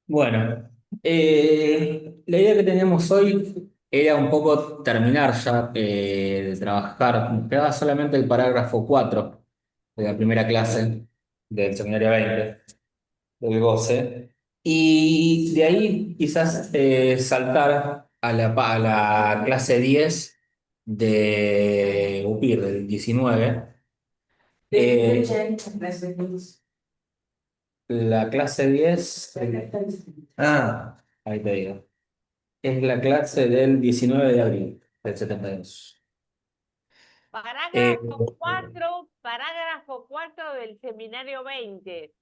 Bueno, la idea que teníamos hoy era un poco terminar ya de trabajar. Nos quedaba solamente el parágrafo 4 de la primera clase del seminario 20 del GOCE. Y de ahí quizás saltar a la clase 10 de UPIR, del 19. Eh, la clase 10. Ahí te digo. Es la clase del 19 de abril del 72. Eh, Parágrafo 4 del seminario 20.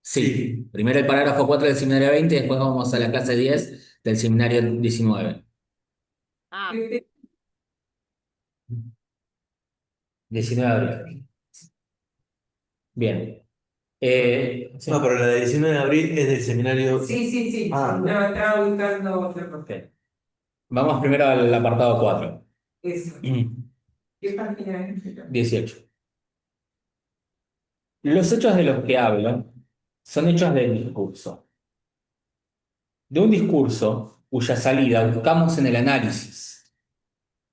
sí, primero el parágrafo 4 del seminario 20 y después vamos a la clase 10 del seminario 19. Ah, 19 de abril. Bien. Sí. No, pero la de 19 de abril es del seminario. Sí, sí, sí. Ah, No, estaba buscando otro Ok. papel. Vamos primero al apartado 4. Eso. ¿Qué página es? 18. Los hechos de los que hablo son hechos del discurso. De un discurso cuya salida buscamos en el análisis.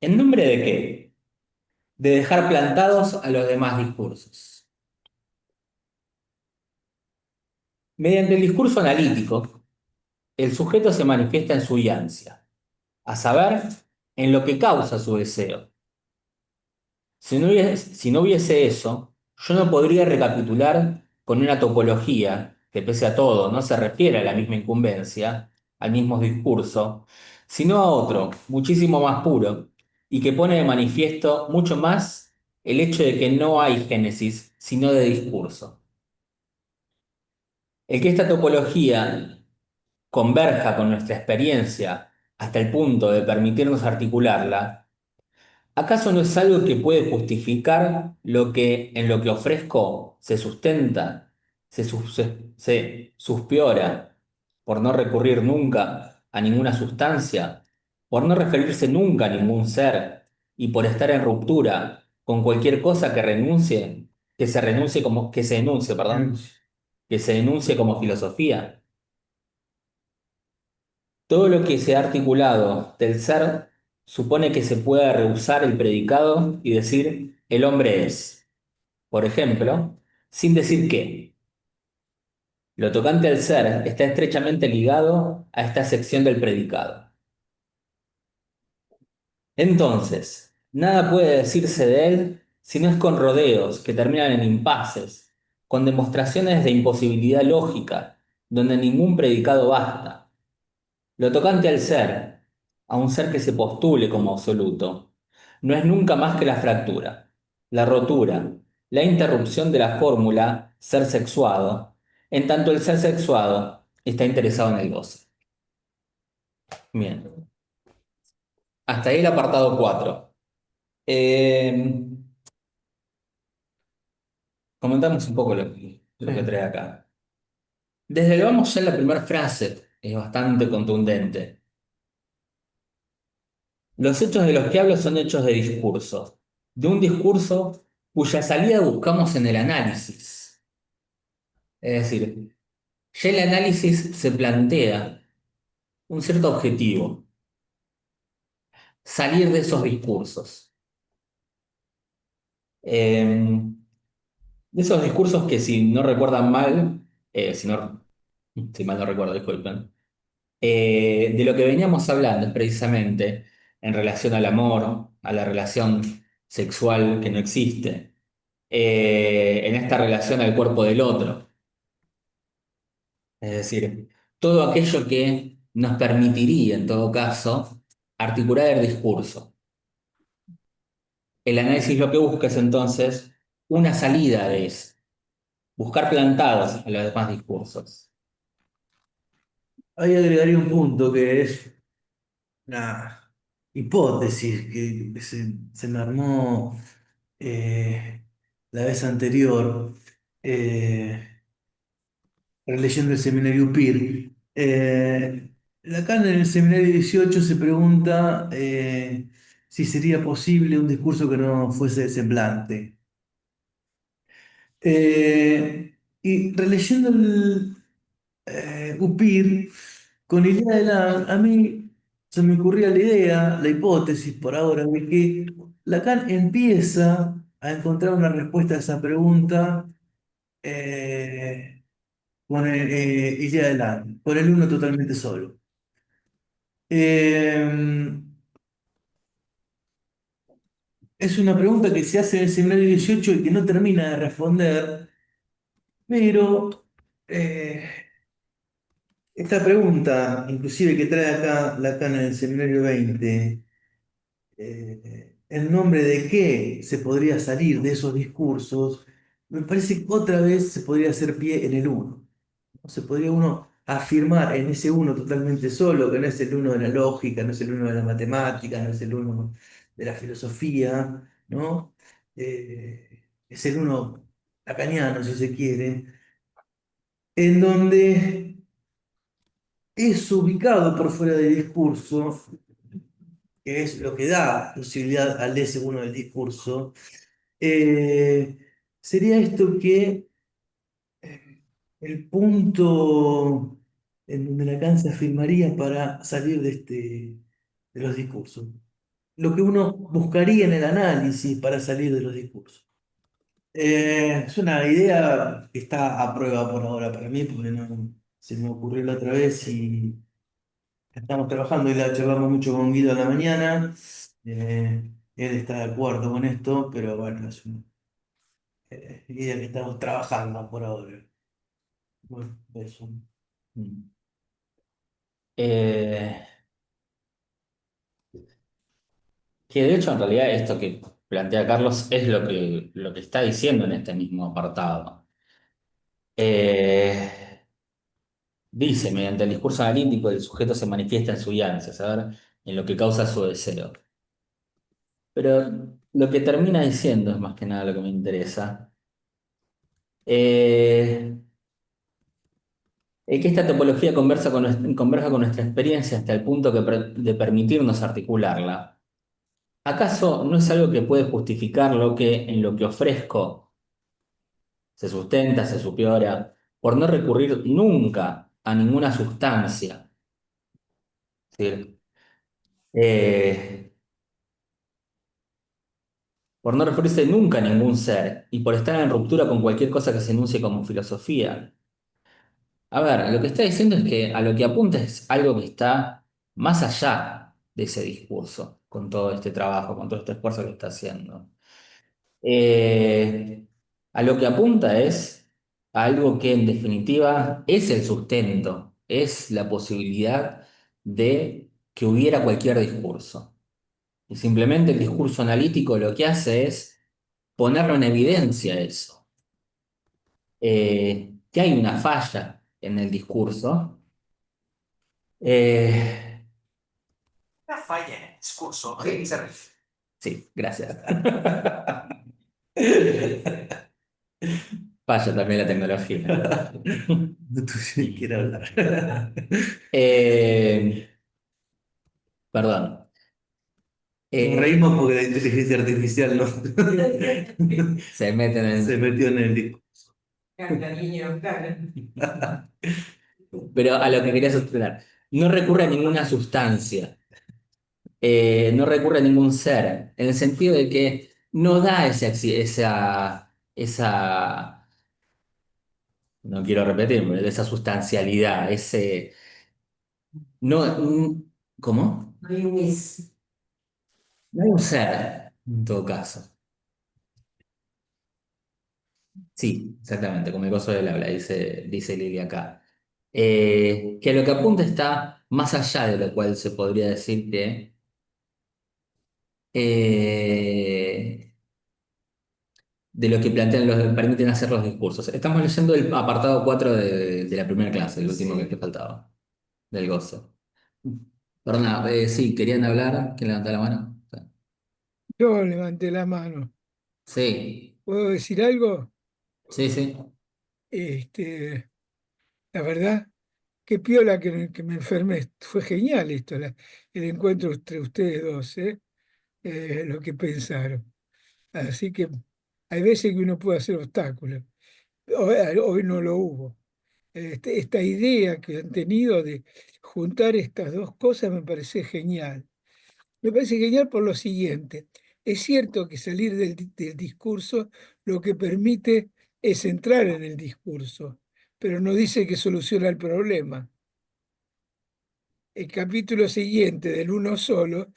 ¿En nombre de qué? De dejar plantados a los demás discursos. Mediante el discurso analítico, el sujeto se manifiesta en su iancia, a saber, en lo que causa su deseo. Si no hubiese eso, yo no podría recapitular con una topología que, pese a todo, no se refiere a la misma incumbencia, al mismo discurso, sino a otro, muchísimo más puro, y que pone de manifiesto mucho más el hecho de que no hay génesis, sino de discurso. El que esta topología converja con nuestra experiencia hasta el punto de permitirnos articularla, ¿acaso no es algo que puede justificar lo que en lo que ofrezco se sustenta, se suspiora, por no recurrir nunca a ninguna sustancia, por no referirse nunca a ningún ser, y por estar en ruptura con cualquier cosa que se enuncie, perdón, que se enuncie como filosofía? Todo lo que se ha articulado del ser supone que se pueda rehusar el predicado y decir el hombre es, por ejemplo, sin decir qué. Lo tocante al ser está estrechamente ligado a esta sección del predicado. Entonces, nada puede decirse de él si no es con rodeos que terminan en impases, con demostraciones de imposibilidad lógica, donde ningún predicado basta. Lo tocante al ser, a un ser que se postule como absoluto, no es nunca más que la fractura, la rotura, la interrupción de la fórmula ser sexuado, en tanto el ser sexuado está interesado en el goce. Bien, hasta ahí el apartado 4. Comentamos un poco lo que trae acá. Desde que vamos ya en la primera frase, es bastante contundente. Los hechos de los que hablo son hechos de discurso, de un discurso cuya salida buscamos en el análisis. Es decir, ya el análisis se plantea un cierto objetivo, salir de esos discursos. De esos discursos que si no recuerdan mal, si mal no recuerdo, disculpen, de lo que veníamos hablando es precisamente en relación al amor, a la relación sexual que no existe, en esta relación al cuerpo del otro. Es decir, todo aquello que nos permitiría, en todo caso, articular el discurso. El análisis lo que busca es entonces una salida de eso, buscar plantados a los demás discursos. ahí agregaría un punto que es una hipótesis que se me armó la vez anterior, releyendo el seminario PIR. Acá en el seminario 18 se pregunta si sería posible un discurso que no fuese semblante. Y releyendo el UPIR, con Ilya de a mí se me ocurría la idea, la hipótesis por ahora, de que Lacan empieza a encontrar una respuesta a esa pregunta con Ilya de con el uno totalmente solo. Eh, es una pregunta que se hace en el seminario 18 y que no termina de responder, pero esta pregunta, inclusive que trae acá Lacan en el seminario 20, en nombre de qué se podría salir de esos discursos, me parece que otra vez se podría hacer pie en el uno. ¿No? Se podría uno afirmar en ese uno totalmente solo, que no es el uno de la lógica, no es el uno de la matemática, no es el uno de la filosofía, ¿no? Es el uno lacaniano, si se quiere, en donde es ubicado por fuera del discurso, que es lo que da posibilidad al ese uno del discurso, eh, sería esto que el punto en donde Lacan se afirmaría para salir de los discursos. Lo que uno buscaría en el análisis para salir de los discursos. Es una idea que está a prueba por ahora para mí, porque no se me ocurrió la otra vez y estamos trabajando y la charlamos mucho con Guido a la mañana. Él está de acuerdo con esto, pero bueno, es una idea que estamos trabajando por ahora. Bueno, eso. Mm. Eh, que de hecho en realidad esto que plantea Carlos es lo que está diciendo en este mismo apartado. Eh, Dice, mediante el discurso analítico, el sujeto se manifiesta en su ansia, saber en lo que causa su deseo. Pero lo que termina diciendo es más que nada lo que me interesa. Eh, que esta topología conversa con nuestra experiencia hasta el punto de permitirnos articularla. ¿Acaso no es algo que puede justificar lo que en lo que ofrezco se sustenta, se supera, por no recurrir nunca a ninguna sustancia? Es decir, eh, por no referirse nunca a ningún ser y por estar en ruptura con cualquier cosa que se enuncie como filosofía. A ver, lo que está diciendo es que a lo que apunta es algo que está más allá de ese discurso, con todo este trabajo, con todo este esfuerzo que está haciendo. Eh, a lo que apunta es a algo que en definitiva es el sustento, es la posibilidad de que hubiera cualquier discurso. Y simplemente el discurso analítico lo que hace es ponerlo en evidencia eso. Que hay una falla en el discurso. Eh, Una falla en el discurso. ¿A qué se refiere? sí, gracias. Falla también la tecnología. No tuve ni quiero hablar. Eh, Perdón. Nos Eh, reímos porque la inteligencia artificial no Se meten se en... metió en el discurso. Canta, niño, canta. Pero a lo que quería sostener, no recurre a ninguna sustancia, no recurre a ningún ser, en el sentido de que no da no quiero repetirme, esa sustancialidad, ese, no, ¿cómo? No hay un mis. No hay un ser, en todo caso. Sí, exactamente, como el gozo del habla, dice Lili acá. Que a lo que apunta está más allá de lo cual se podría decir que eh, de lo que plantean permiten hacer los discursos. Estamos leyendo el apartado 4 de la primera clase, el último que faltaba, del gozo. Perdona, sí, querían hablar, ¿quién levantó la mano? Yo levanté la mano. Sí, ¿Puedo decir algo? sí, sí. Este, la verdad, qué piola que me enfermé. Fue genial esto, el encuentro entre ustedes dos, ¿eh? Lo que pensaron. Así que hay veces que uno puede hacer obstáculos. Hoy no lo hubo. Esta idea que han tenido de juntar estas dos cosas me parece genial. Me parece genial por lo siguiente. Es cierto que salir del discurso lo que permite es entrar en el discurso, pero no dice que soluciona el problema. El capítulo siguiente del uno solo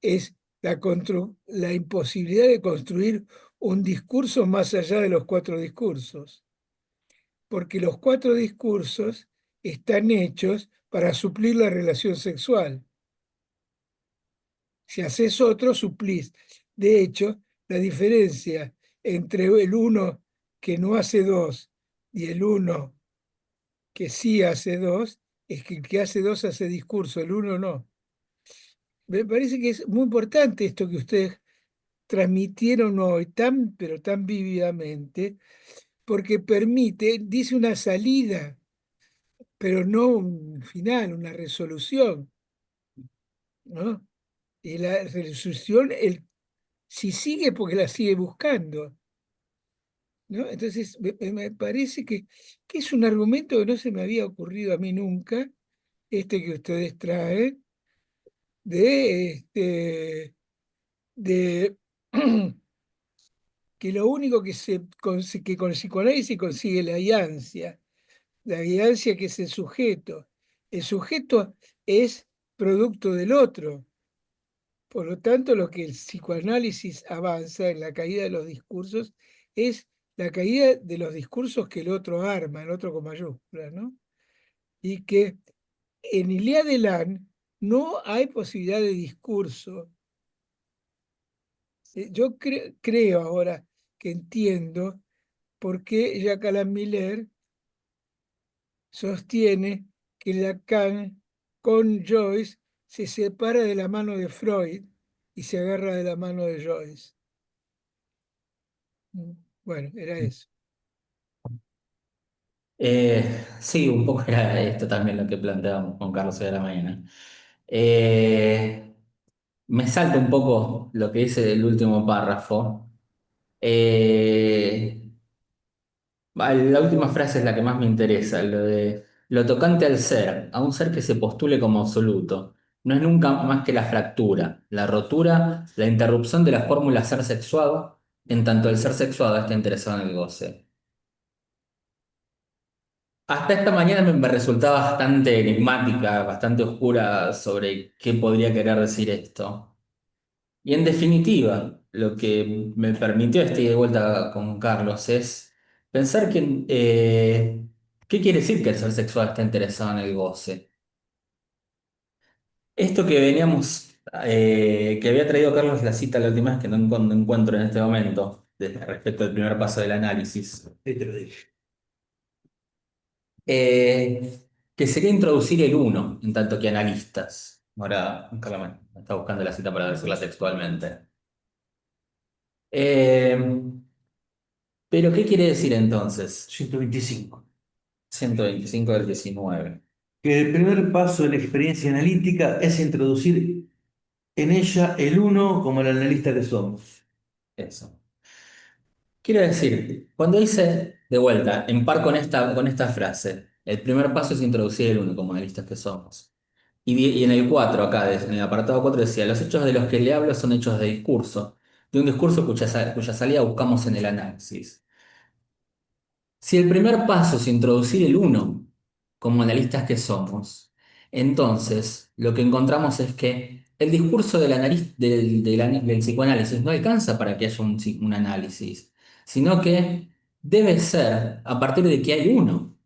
es la imposibilidad de construir un discurso más allá de los cuatro discursos, porque los cuatro discursos están hechos para suplir la relación sexual. Si haces otro, suplís. De hecho, la diferencia entre el uno que no hace dos y el uno que sí hace dos es que el que hace dos hace discurso, el uno no. Me parece que es muy importante esto que ustedes transmitieron hoy tan, pero tan vívidamente, porque permite, dice una salida, pero no un final, una resolución, ¿no? Y la resolución, si sigue, porque la sigue buscando, ¿no? Entonces, me parece que es un argumento que no se me había ocurrido a mí nunca, este que ustedes traen, de que lo único que con psicoanálisis consigue la guianza que es el sujeto. El sujeto es producto del otro. Por lo tanto, lo que el psicoanálisis avanza en la caída de los discursos es la caída de los discursos que el otro arma, el otro con mayúsculas, ¿no? Y que en Ilía de Lan no hay posibilidad de discurso. Yo creo ahora que entiendo por qué Jacques Alain Miller sostiene que Lacan con Joyce se separa de la mano de Freud y se agarra de la mano de Joyce. Bueno, era eso. Sí, un poco era esto también lo que planteábamos con Carlos hoy a la mañana. Eh, Me salta un poco lo que dice el último párrafo. Eh, la última frase es la que más me interesa, lo de lo tocante al ser, a un ser que se postule como absoluto. No es nunca más que la fractura, la rotura, la interrupción de la fórmula ser sexuado, en tanto el ser sexuado está interesado en el goce. Hasta esta mañana me resultaba bastante enigmática, bastante oscura sobre qué podría querer decir esto. Y en definitiva, lo que me permitió este ida y vuelta con Carlos es pensar que, ¿qué quiere decir que el ser sexual está interesado en el goce? Esto que veníamos, que había traído Carlos la cita la última vez que no encuentro en este momento, respecto al primer paso del análisis, Ahí te lo dije. que sería introducir el uno en tanto que analistas. Ahora, Carlos me está buscando la cita para decirla textualmente. Eh, Pero, ¿qué quiere decir entonces? 125. 125 del 19. Que el primer paso de la experiencia analítica es introducir en ella el uno como el analista que somos. Eso. Quiero decir, cuando dice, de vuelta, en par con esta frase, el primer paso es introducir el uno como analistas que somos. Y en el 4 acá, en el apartado 4 decía, los hechos de los que le hablo son hechos de discurso, de un discurso cuya salida buscamos en el análisis. Si el primer paso es introducir el uno como analistas que somos, entonces lo que encontramos es que el discurso del psicoanálisis no alcanza para que haya un análisis, sino que debe ser a partir de que hay uno.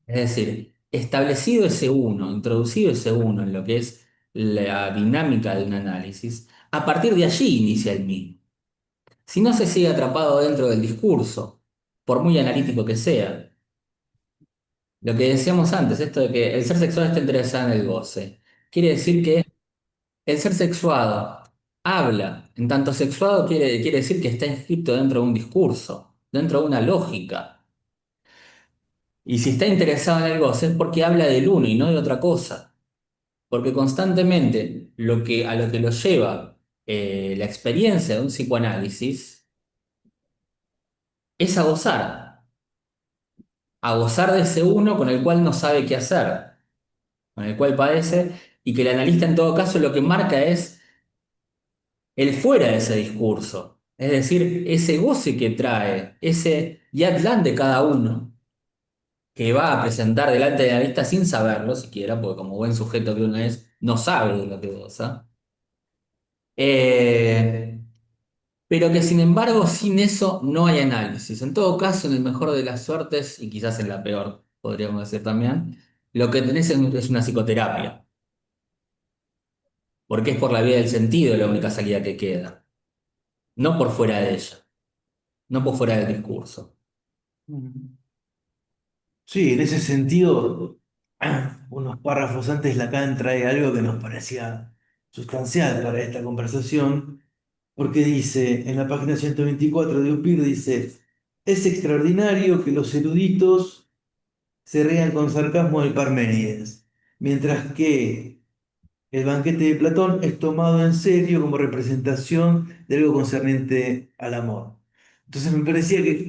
Es decir, establecido ese uno, introducido ese uno en lo que es la dinámica de un análisis, a partir de allí inicia el mismo. Si no se sigue atrapado dentro del discurso, por muy analítico que sea, lo que decíamos antes, esto de que el ser sexuado está interesado en el goce, quiere decir que el ser sexuado habla, en tanto sexuado quiere decir que está inscrito dentro de un discurso, dentro de una lógica. Y si está interesado en el goce es porque habla del uno y no de otra cosa. Porque constantemente a lo que lo lleva la experiencia de un psicoanálisis es a gozar. a gozar de ese uno con el cual no sabe qué hacer, con el cual padece, y que el analista en todo caso lo que marca es el fuera de ese discurso, es decir, ese goce que trae, ese yatlan de cada uno, que va a presentar delante de la vista sin saberlo siquiera, porque como buen sujeto que uno es, no sabe de lo que goza. Eh, pero que sin embargo, sin eso no hay análisis. En todo caso, en el mejor de las suertes, y quizás en la peor, podríamos decir también, lo que tenés es una psicoterapia, porque es por la vía del sentido la única salida que queda, no por fuera de ella, no por fuera del discurso. Sí, en ese sentido, unos párrafos antes Lacan trae algo que nos parecía sustancial para esta conversación, porque dice, en la página 124 de Upir, dice, es extraordinario que los eruditos se rían con sarcasmo del Parménides, mientras que el banquete de Platón es tomado en serio como representación de algo concerniente al amor. Entonces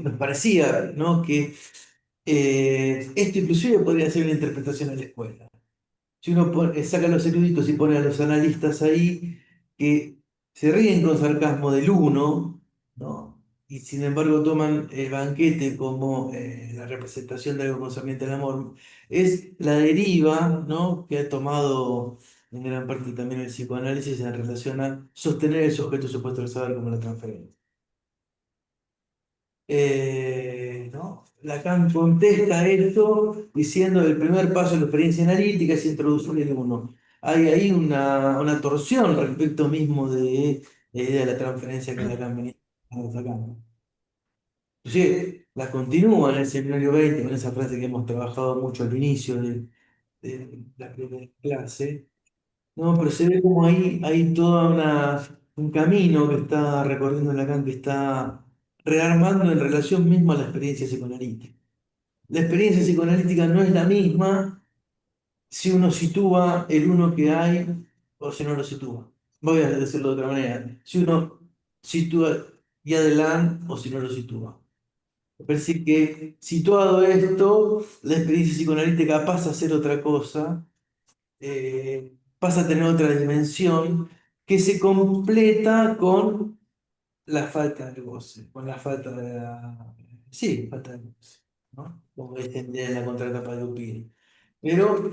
nos parecía, ¿no? que esto inclusive podría ser una interpretación a la escuela. Si uno saca a los eruditos y pone a los analistas ahí, que se ríen con sarcasmo del uno, ¿no? Y sin embargo toman el banquete como la representación de algo concerniente al amor, es la deriva, ¿no? que ha tomado en gran parte también el psicoanálisis en relación a sostener el sujeto supuesto del saber como la transferencia. ¿No? Lacan contesta esto diciendo el primer paso de la experiencia analítica es introducir el uno. Hay ahí una torsión respecto mismo de la idea de la transferencia que Lacan venía sacando. Inclusive la continúa en el seminario 20 con esa frase que hemos trabajado mucho al inicio de la primera clase. No, pero se ve como ahí hay todo un camino que está recorriendo Lacan, que está rearmando en relación misma a la experiencia psicoanalítica. La experiencia psicoanalítica no es la misma si uno sitúa el uno que hay o si no lo sitúa. Voy a decirlo de otra manera. Si uno sitúa y adelante o si no lo sitúa. Me parece que situado esto, la experiencia psicoanalítica pasa a ser otra cosa, pasa a tener otra dimensión que se completa con la falta de goce, con la falta de la... Sí, falta de goce, ¿no? Como entender en la contratapa de Upir. Pero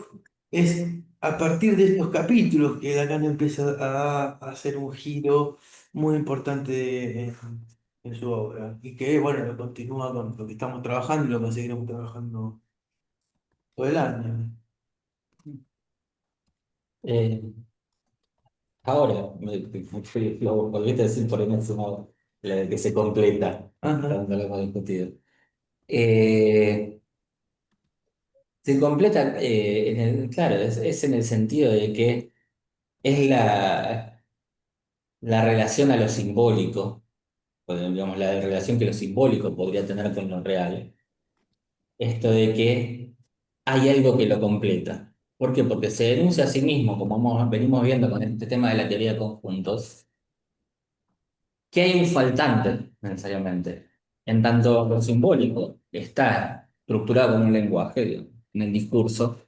es a partir de estos capítulos que Lacan empieza a hacer un giro muy importante en su obra. Y que, bueno, lo continúa con lo que estamos trabajando y lo que seguiremos trabajando todo el año. Eh, Ahora, lo volviste a decir por enésima, la de que se completa, Ajá. cuando lo hemos discutido. Eh, Se completa, claro, es en el sentido de que es la relación a lo simbólico, o digamos, la relación que lo simbólico podría tener con lo real. Esto de que hay algo que lo completa. ¿Por qué? Porque se denuncia a sí mismo, como venimos viendo con este tema de la teoría de conjuntos, que hay un faltante necesariamente. En tanto lo simbólico está estructurado como un lenguaje, digo, en el discurso.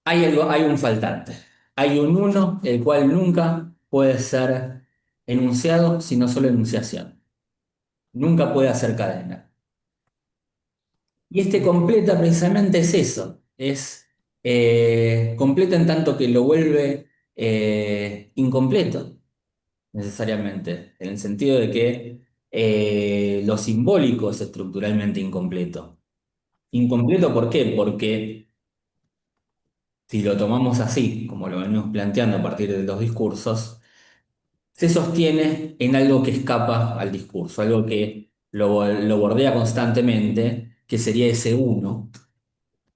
Hay algo, hay un faltante. Hay un uno, el cual nunca puede ser enunciado, sino solo enunciación. Nunca puede hacer cadena. Y este completa precisamente es eso. Es completa en tanto que lo vuelve incompleto, necesariamente. En el sentido de que lo simbólico es estructuralmente incompleto. ¿Incompleto por qué? Porque si lo tomamos así, como lo venimos planteando a partir de los discursos, se sostiene en algo que escapa al discurso, algo que lo bordea constantemente, que sería ese uno,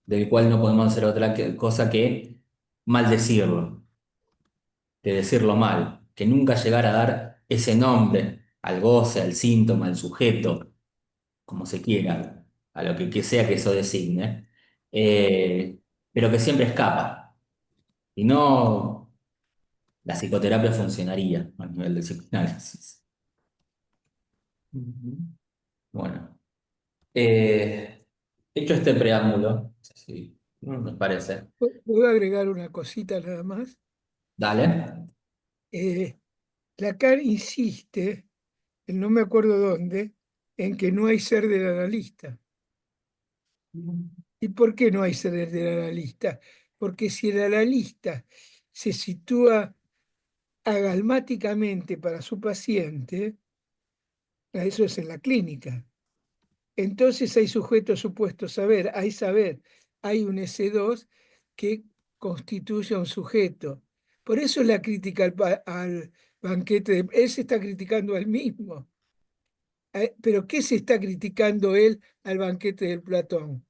del cual no podemos hacer otra cosa que maldecirlo, que decirlo mal, que nunca llegar a dar ese nombre al goce, al síntoma, al sujeto, como se quiera, a lo que sea que eso designe, eh, pero que siempre escapa. Y no, la psicoterapia funcionaría a nivel del psicoanálisis. Ujú. Bueno. Eh, Hecho este preámbulo, sí, me Mm. parece. ¿Puedo agregar una cosita nada más? Dale. Eh, Lacan insiste, en no me acuerdo dónde, en que no hay ser del analista. ¿Y por qué no hay ser del analista? Porque si el analista se sitúa agalmáticamente para su paciente, eso es en la clínica. Entonces hay sujeto supuesto saber, hay un S2 que constituye a un sujeto. Por eso la crítica al banquete, él se está criticando al mismo. Pero ¿qué se está criticando él al banquete del Platón?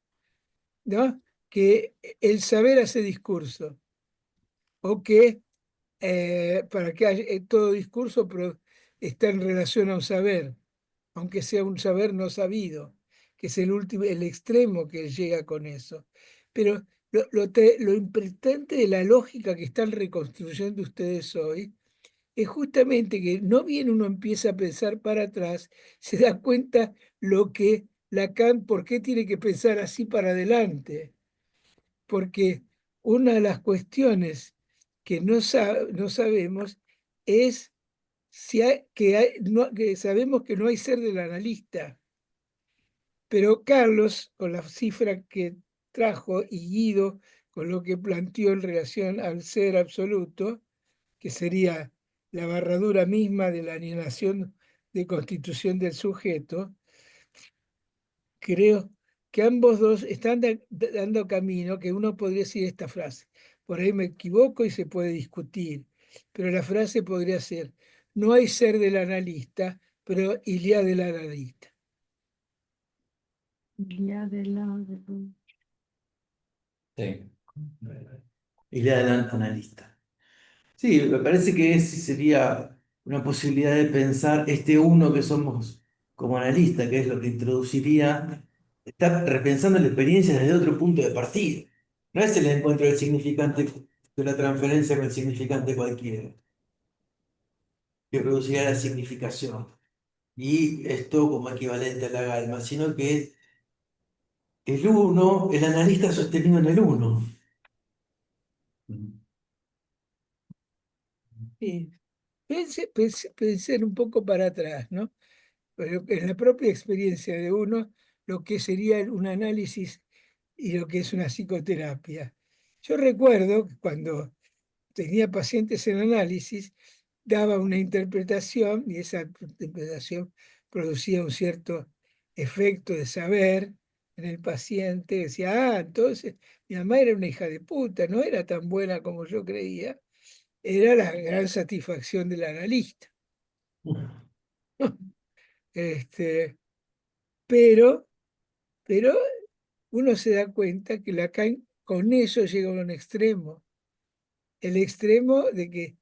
¿No? Que el saber hace discurso, o que para que todo discurso está en relación a un saber, aunque sea un saber no sabido, que es el último, el extremo que llega con eso. Pero lo importante de la lógica que están reconstruyendo ustedes hoy es justamente que no bien uno empieza a pensar para atrás, se da cuenta lo que Lacan, por qué tiene que pensar así para adelante. Porque una de las cuestiones que no sabemos es si que sabemos que no hay ser del analista, pero Carlos, con la cifra que trajo y Guido, con lo que planteó en relación al ser absoluto, que sería la barradura misma de la alienación de constitución del sujeto, creo que ambos dos están dando camino, que uno podría decir esta frase. Por ahí me equivoco y se puede discutir, pero la frase podría ser, no hay ser del analista, pero Ilía del analista. Sí. Y le dan analista. Sí, me parece que ese sería una posibilidad de pensar este uno que somos como analista, que es lo que introduciría, está repensando la experiencia desde otro punto de partida. No es el encuentro del significante de la transferencia con el significante cualquiera, que produciría la significación. Y esto como equivalente a la galma, sino que es el uno, el analista sostenido en el uno. Sí. Pensé un poco para atrás, ¿no? Pero en la propia experiencia de uno, lo que sería un análisis y lo que es una psicoterapia. Yo recuerdo que cuando tenía pacientes en análisis, daba una interpretación y esa interpretación producía un cierto efecto de saber en el paciente. Decía, entonces mi mamá era una hija de puta, no era tan buena como yo creía. Era la gran satisfacción del analista. Este, pero, pero uno se da cuenta que Lacan con eso llega a un extremo. El extremo de que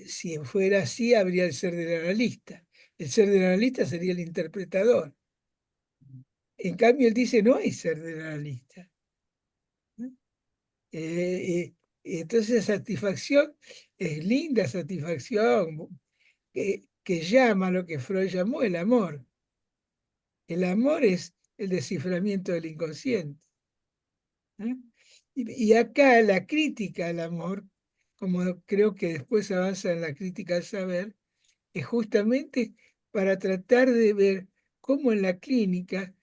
si fuera así, habría el ser del analista. El ser del analista sería el interpretador. En cambio, él dice, no hay ser del analista. ¿No? Entonces, esa satisfacción es linda satisfacción que llama lo que Freud llamó el amor. El amor es el desciframiento del inconsciente. ¿Eh? Y acá la crítica al amor, como creo que después avanza en la crítica al saber, es justamente para tratar de ver cómo en la clínica,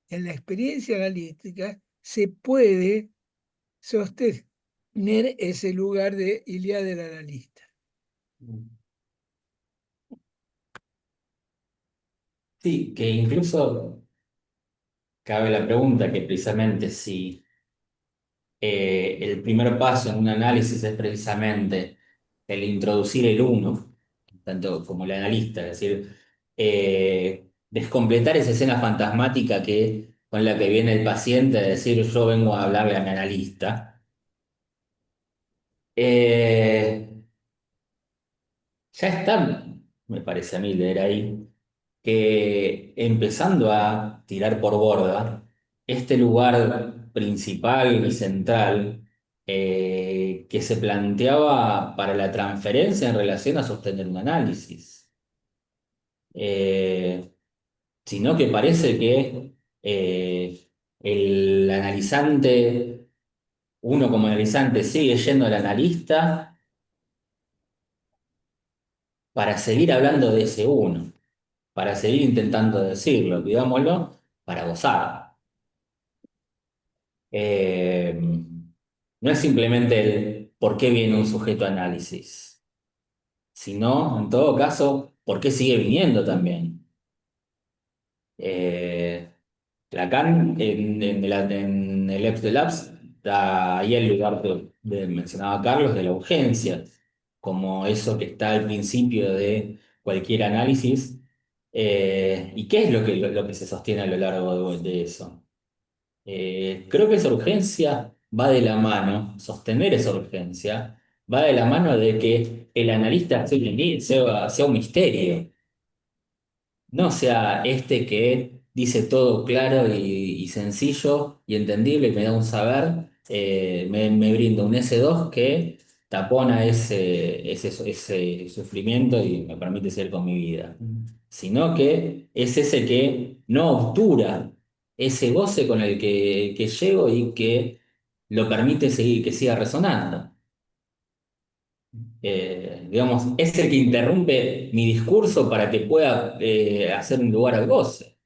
en la experiencia analítica, se puede sostener ese lugar de Ilíada del analista. Sí, que incluso cabe la pregunta que precisamente si el primer paso en un análisis es precisamente el introducir el uno, tanto como el analista, es decir, descompletar esa escena fantasmática con la que viene el paciente a decir yo vengo a hablarle a mi analista. Eh, ya está, me parece a mí leer ahí, que empezando a tirar por borda este lugar principal y central que se planteaba para la transferencia en relación a sostener un análisis. Eh, Sino que parece que el analizante, uno como analizante sigue yendo al analista para seguir hablando de ese uno, para seguir intentando decirlo, digámoslo, para gozar. Eh, no es simplemente el por qué viene un sujeto a análisis, sino, en todo caso, por qué sigue viniendo también. Eh, Lacan en el Eps de Labs da ahí el lugar mencionaba Carlos, de la urgencia, como eso que está al principio de cualquier análisis. ¿Y qué es lo que se sostiene a lo largo de eso? Creo que esa urgencia va de la mano, sostener esa urgencia, va de la mano de que el analista sea un misterio, no sea este que dice todo claro y sencillo y entendible y me da un saber, me brinda un S2 que tapona ese sufrimiento y me permite seguir con mi vida, sino que es ese que no obtura ese goce con el que llego y que lo permite seguir, que siga resonando. Digamos, es el que interrumpe mi discurso para que pueda hacer un lugar al goce.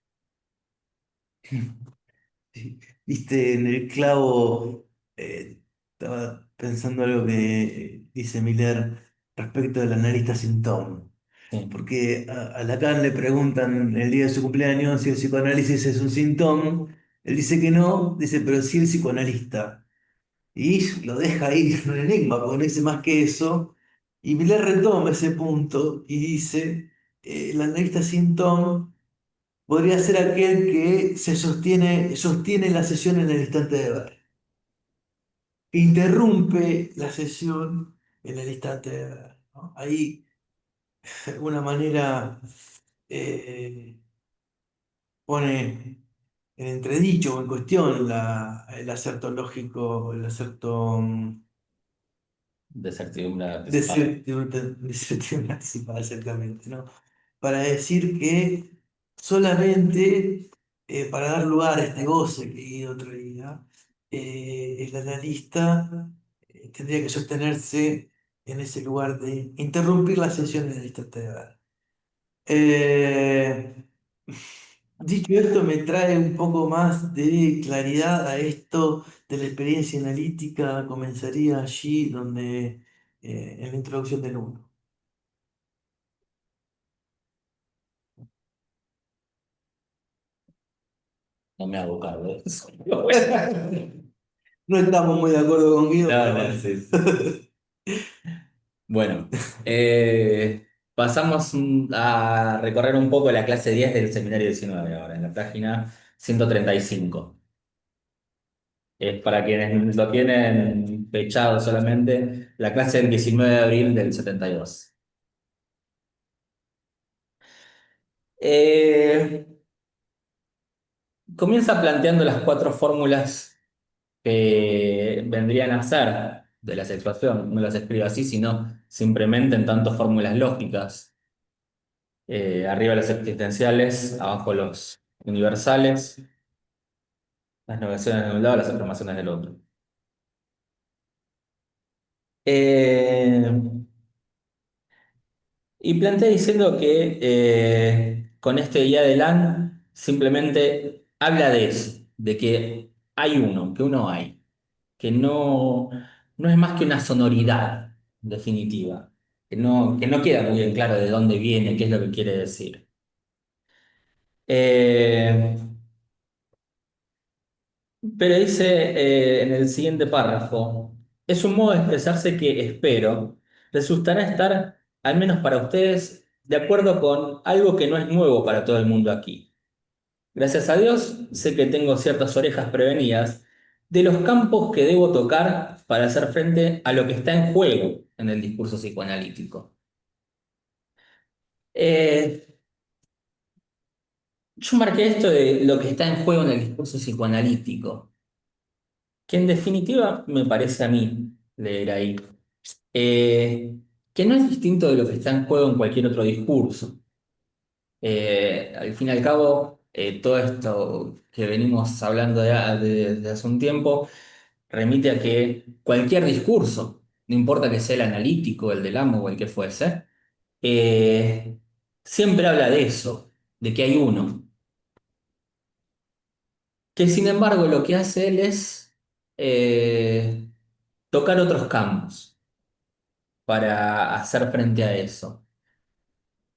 Sí, viste, en el clavo, estaba pensando algo que dice Miller respecto del analista sin ton. Sí, Porque a Lacan le preguntan el día de su cumpleaños si el psicoanálisis es un síntoma. Él dice que no, dice, pero sí el psicoanalista. Y lo deja ahí en un enigma, porque no dice más que eso. Y Miller retoma ese punto y dice, el analista sin ton podría ser aquel que sostiene la sesión en el instante de ver. Interrumpe la sesión en el instante de ver, ¿no? Ahí, de alguna manera, eh, pone en entredicho o en cuestión el acerto lógico, el acerto de certidumbre de anticipada. certidumbre anticipada, exactamente, ¿no? Para decir que solamente para dar lugar a este goce que leí otro día, el analista tendría que sostenerse en ese lugar de interrumpir la sesión en el instante de ver. Eh, Dicho esto, me trae un poco más de claridad a esto de la experiencia analítica. Comenzaría allí donde, en la introducción del uno. No me hago cargo de eso. No estamos muy de acuerdo con Guido, No, pero no, bueno. sí, sí. Bueno, pasamos a recorrer un poco la clase 10 del seminario 19 ahora, en la página 135. Es para quienes lo tienen fechado solamente, la clase del 19 de abril del 72. Eh, Comienza planteando las cuatro fórmulas que vendrían a ser de la sexuación. No las escribo así, sino simplemente en tanto fórmulas lógicas. Arriba los existenciales, abajo los universales, las negaciones de un lado, las afirmaciones del otro. Eh, y plantea diciendo que con este día de LAN simplemente habla de eso, de que hay uno, que uno hay, que no es más que una sonoridad definitiva, que no queda muy bien claro de dónde viene, qué es lo que quiere decir. Eh, pero dice en el siguiente párrafo, es un modo de expresarse que espero resultará estar, al menos para ustedes, de acuerdo con algo que no es nuevo para todo el mundo aquí. Gracias a Dios, sé que tengo ciertas orejas prevenidas de los campos que debo tocar para hacer frente a lo que está en juego en el discurso psicoanalítico. Eh, yo marqué esto de lo que está en juego en el discurso psicoanalítico, que en definitiva me parece a mí leer ahí, que no es distinto de lo que está en juego en cualquier otro discurso. Al fin y al cabo, todo esto que venimos hablando de hace un tiempo remite a que cualquier discurso, no importa que sea el analítico, el del amo o el que fuese, eh, siempre habla de eso, de que hay uno, que sin embargo lo que hace él es eh, tocar otros campos para hacer frente a eso.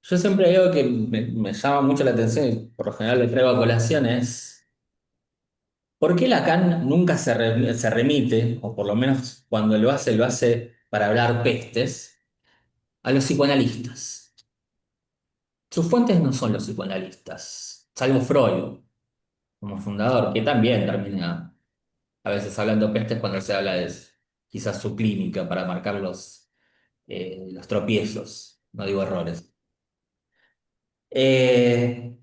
Yo siempre digo que me llama mucho la atención y por lo general le traigo a colación es ¿por qué Lacan nunca se remite, o por lo menos cuando lo hace para hablar pestes, a los psicoanalistas? Sus fuentes no son los psicoanalistas, salvo Freud, como fundador, que también termina a veces hablando pestes cuando se habla de quizás su clínica para marcar los tropiezos, no digo errores.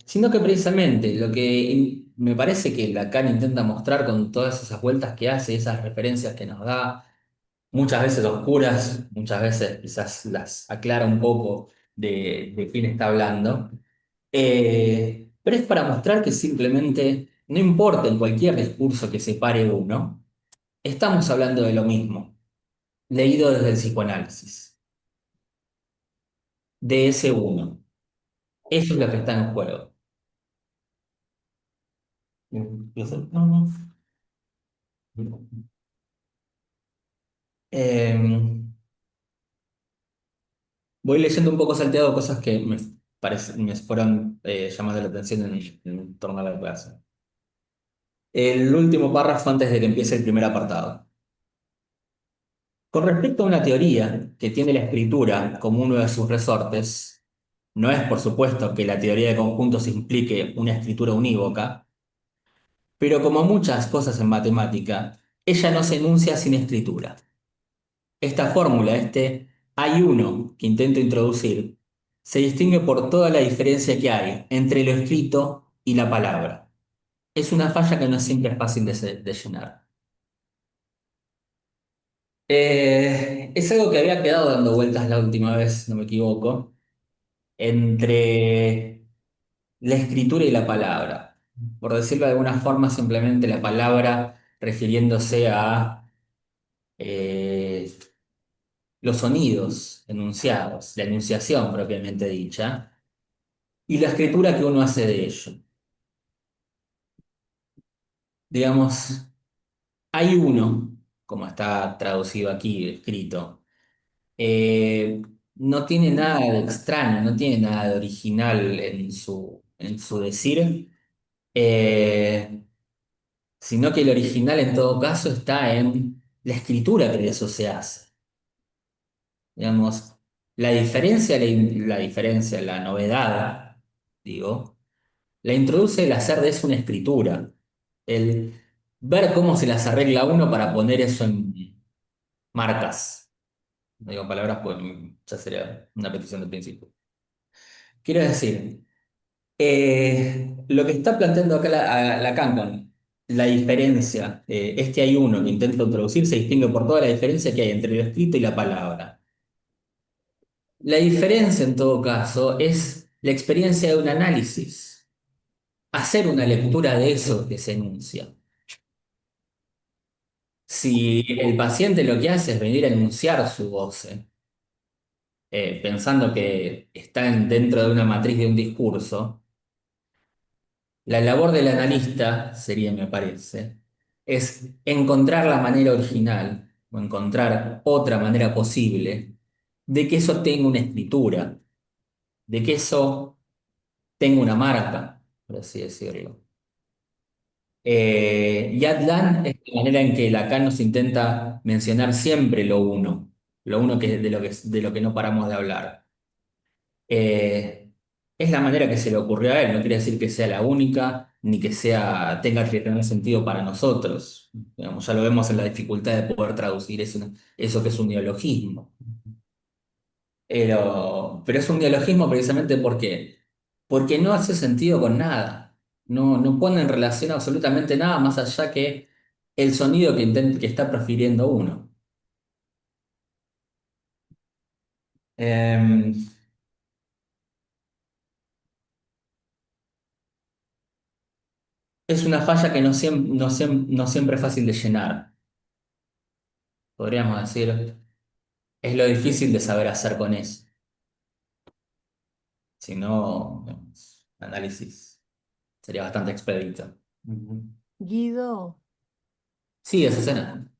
Sino que precisamente lo que me parece que Lacan intenta mostrar con todas esas vueltas que hace, esas referencias que nos da, muchas veces oscuras, muchas veces quizás las aclara un poco de quién está hablando, pero es para mostrar que simplemente, no importa en cualquier discurso que separe uno, estamos hablando de lo mismo, leído desde el psicoanálisis, de ese uno. Eso es lo que está en juego. No, no. Em, Voy leyendo un poco salteado cosas que me fueron llamando la atención en torno a la clase. El último párrafo antes de que empiece el primer apartado. Con respecto a una teoría que tiene la escritura como uno de sus resortes, no es por supuesto que la teoría de conjuntos implique una escritura unívoca, pero como muchas cosas en matemática, ella no se enuncia sin escritura. Esta fórmula, este hay uno que intento introducir, se distingue por toda la diferencia que hay entre lo escrito y la palabra. Es una falla que no siempre es fácil de llenar. Es algo que había quedado dando vueltas la última vez, no me equivoco, entre la escritura y la palabra. Por decirlo de alguna forma, simplemente la palabra refiriéndose a eh, los sonidos enunciados, la enunciación propiamente dicha, y la escritura que uno hace de ello. Digamos, hay uno, como está traducido aquí, escrito, eh, no tiene nada de extraño, no tiene nada de original en su decir, eh, sino que el original en todo caso está en la escritura que de eso se hace. Digamos, la diferencia, la novedad, digo, la introduce el hacer de eso una escritura, el ver cómo se las arregla uno para poner eso en marcas. No digo palabras, pues ya sería una petición de principio. Quiero decir, lo que está planteando acá Lacan con la diferencia, este hay uno que intenta introducir, se distingue por toda la diferencia que hay entre lo escrito y la palabra. La diferencia, en todo caso, es la experiencia de un análisis, hacer una lectura de eso que se enuncia. Si el paciente lo que hace es venir a enunciar su goce, pensando que está dentro de una matriz de un discurso, la labor del analista sería, me parece, es encontrar la manera original o encontrar otra manera posible de que eso tenga una escritura, de que eso tenga una marca, por así decirlo. Y Atlan es la manera en que Lacan nos intenta mencionar siempre lo uno de lo que no paramos de hablar. Eh, es la manera que se le ocurrió a él, no quiere decir que sea la única, ni que tenga que tener sentido para nosotros. Digamos, ya lo vemos en la dificultad de poder traducir eso que es un neologismo. Pero es un neologismo precisamente porque no hace sentido con nada. No pone en relación absolutamente nada más allá que el sonido que está profiriendo uno. Em, Es una falla que no siempre es fácil de llenar. Podríamos decir, es lo difícil de saber hacer con eso. Si no, análisis sería bastante expedito. Ujú. Guido, Sí, esa escena.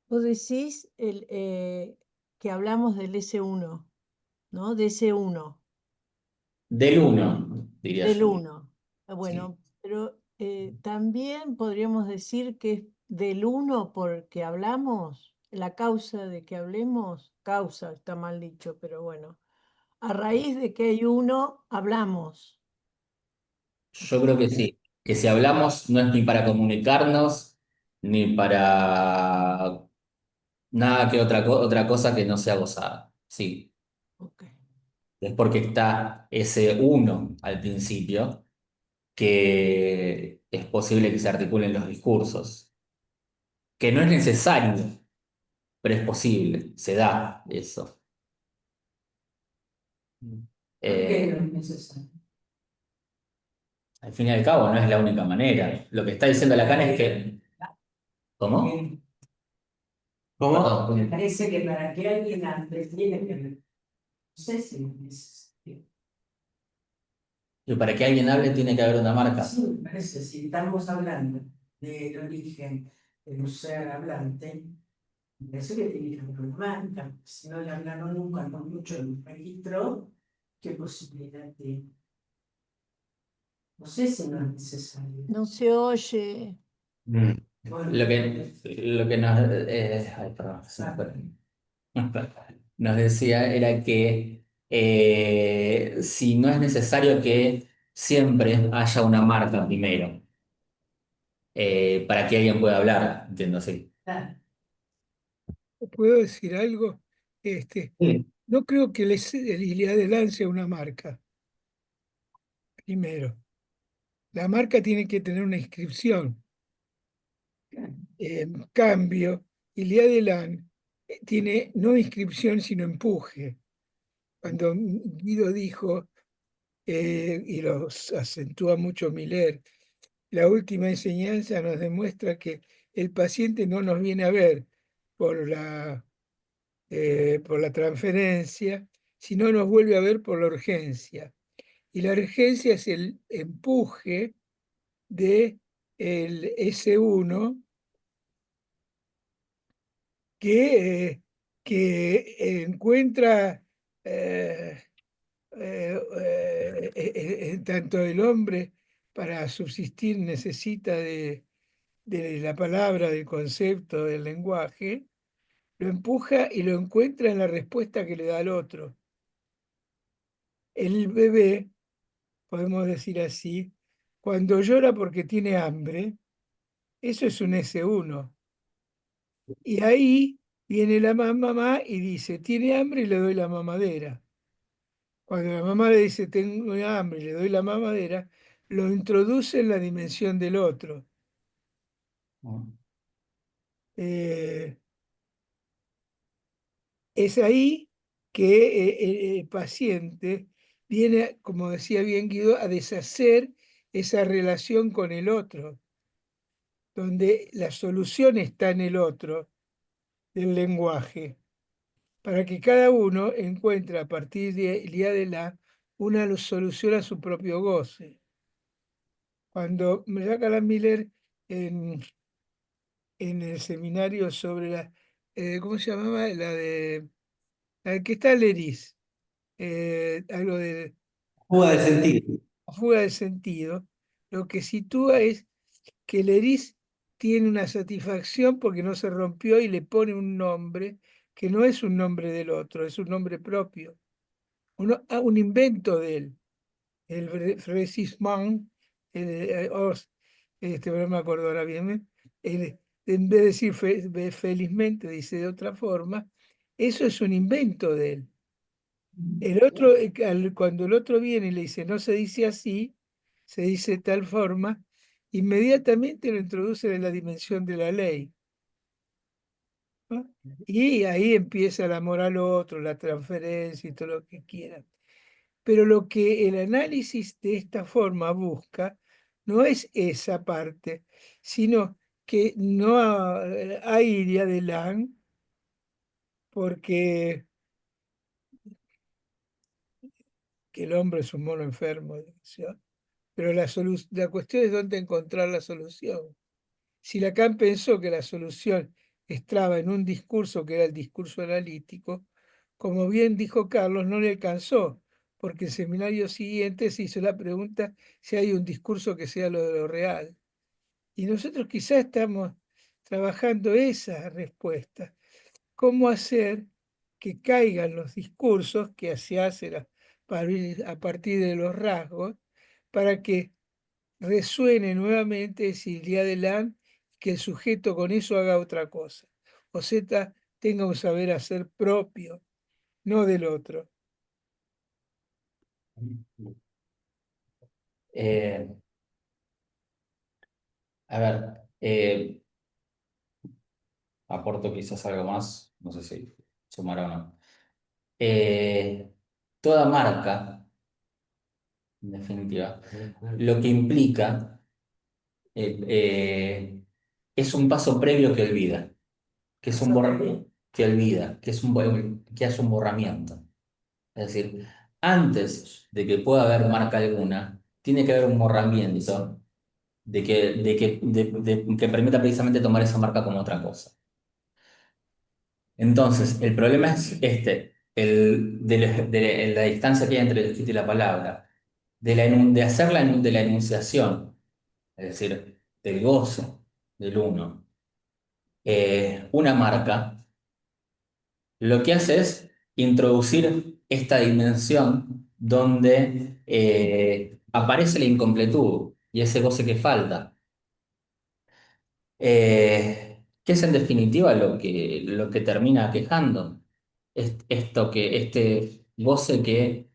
vos decís que hablamos del S1, ¿no? De S1, Del uno, diría del yo. 1. Sí. Bueno, pero también podríamos decir que es del 1 porque hablamos, la causa de que hablemos, causa, está mal dicho, pero bueno, a raíz de que hay uno, hablamos. Yo creo que sí. Que si hablamos no es ni para comunicarnos, ni para nada que otra cosa que no sea gozada. Sí. Ok. Es porque está ese uno al principio, que es posible que se articulen los discursos. Que no es necesario, pero es posible, se da eso. ¿Por qué Eh, no es necesario? Al fin y al cabo, no es la única manera. Lo que está diciendo Lacan es que. ¿Cómo? ¿Cómo? Me Perdón. parece que para que alguien hable tiene que ver. No sé si es necesario. Y para que alguien hable tiene que haber una marca. Sí, me parece, si estamos hablando del origen del ser hablante, me parece que tiene que haber una marca. Si no le hablaron nunca con mucho el registro, ¿qué posibilidad tiene? No sé si no es necesario. No se oye. Mm. Bueno, Lo que nos. Ay, perdón, se me fue. Nos decía era que si no es necesario que siempre haya una marca primero para que alguien pueda hablar, entiendo así. claro. ¿Puedo decir algo? Este, Sí. no creo que el Ilía de Lan sea una marca, primero. La marca tiene que tener una inscripción. En cambio, Ilía de Lan tiene no inscripción, sino empuje. Cuando Guido dijo, y lo acentúa mucho Miller, la última enseñanza nos demuestra que el paciente no nos viene a ver por por la transferencia, sino nos vuelve a ver por la urgencia. Y la urgencia es el empuje de el S1 que, que encuentra tanto el hombre para subsistir necesita de la palabra, del concepto, del lenguaje, lo empuja y lo encuentra en la respuesta que le da al otro. El bebé, podemos decir así, cuando llora porque tiene hambre, eso es un S1. Y ahí viene la mamá y dice, tiene hambre y le doy la mamadera. Cuando la mamá le dice, tengo hambre y le doy la mamadera, lo introduce en la dimensión del otro. Eh, es ahí que el paciente viene, como decía bien Guido, a deshacer esa relación con el otro, donde la solución está en el otro, del lenguaje, para que cada uno encuentre a partir del día de la una solución a su propio goce. Cuando Jacques Miller en el seminario sobre ¿cómo se llamaba? La que está Leris, algo de Fuga de sentido. fuga de sentido, lo que sitúa es que Leris tiene una satisfacción porque no se rompió y le pone un nombre que no es un nombre del otro, es un nombre propio, un invento de él. El Frécisman, no me acuerdo ahora bien, en vez de decir felizmente, dice de otra forma, eso es un invento de él. El otro, cuando el otro viene y le dice, no se dice así, se dice de tal forma, inmediatamente lo introduce en la dimensión de la ley, ¿no? Y ahí empieza el amor al otro, la transferencia y todo lo que quieran. Pero lo que el análisis de esta forma busca no es esa parte, sino que no hay iría de Lang porque que el hombre es un mono enfermo, decía. Pero la cuestión es dónde encontrar la solución. Si Lacan pensó que la solución estaba en un discurso que era el discurso analítico, como bien dijo Carlos, no le alcanzó, porque el seminario siguiente se hizo la pregunta si hay un discurso que sea lo de lo real. Y nosotros quizás estamos trabajando esa respuesta. ¿Cómo hacer que caigan los discursos que se hacen a partir de los rasgos para que resuene nuevamente esa idea de Land, que el sujeto con eso haga otra cosa? O Z tenga un saber hacer propio, no del otro. Eh, a ver, aporto quizás algo más, no sé si sumará o no. Eh, Toda marca, en definitiva, lo que implica es un paso previo que olvida, que es un que olvida, que es que hace un borramiento. Es decir, antes de que pueda haber marca alguna, tiene que haber un borramiento que permita precisamente tomar esa marca como otra cosa. Entonces, el problema es de la distancia que hay entre el escrito y la palabra, de hacer de la enunciación, es decir, del goce del uno, una marca, lo que hace es introducir esta dimensión donde aparece la incompletud y ese goce que falta. Que es en definitiva lo que termina quejando. Este goce que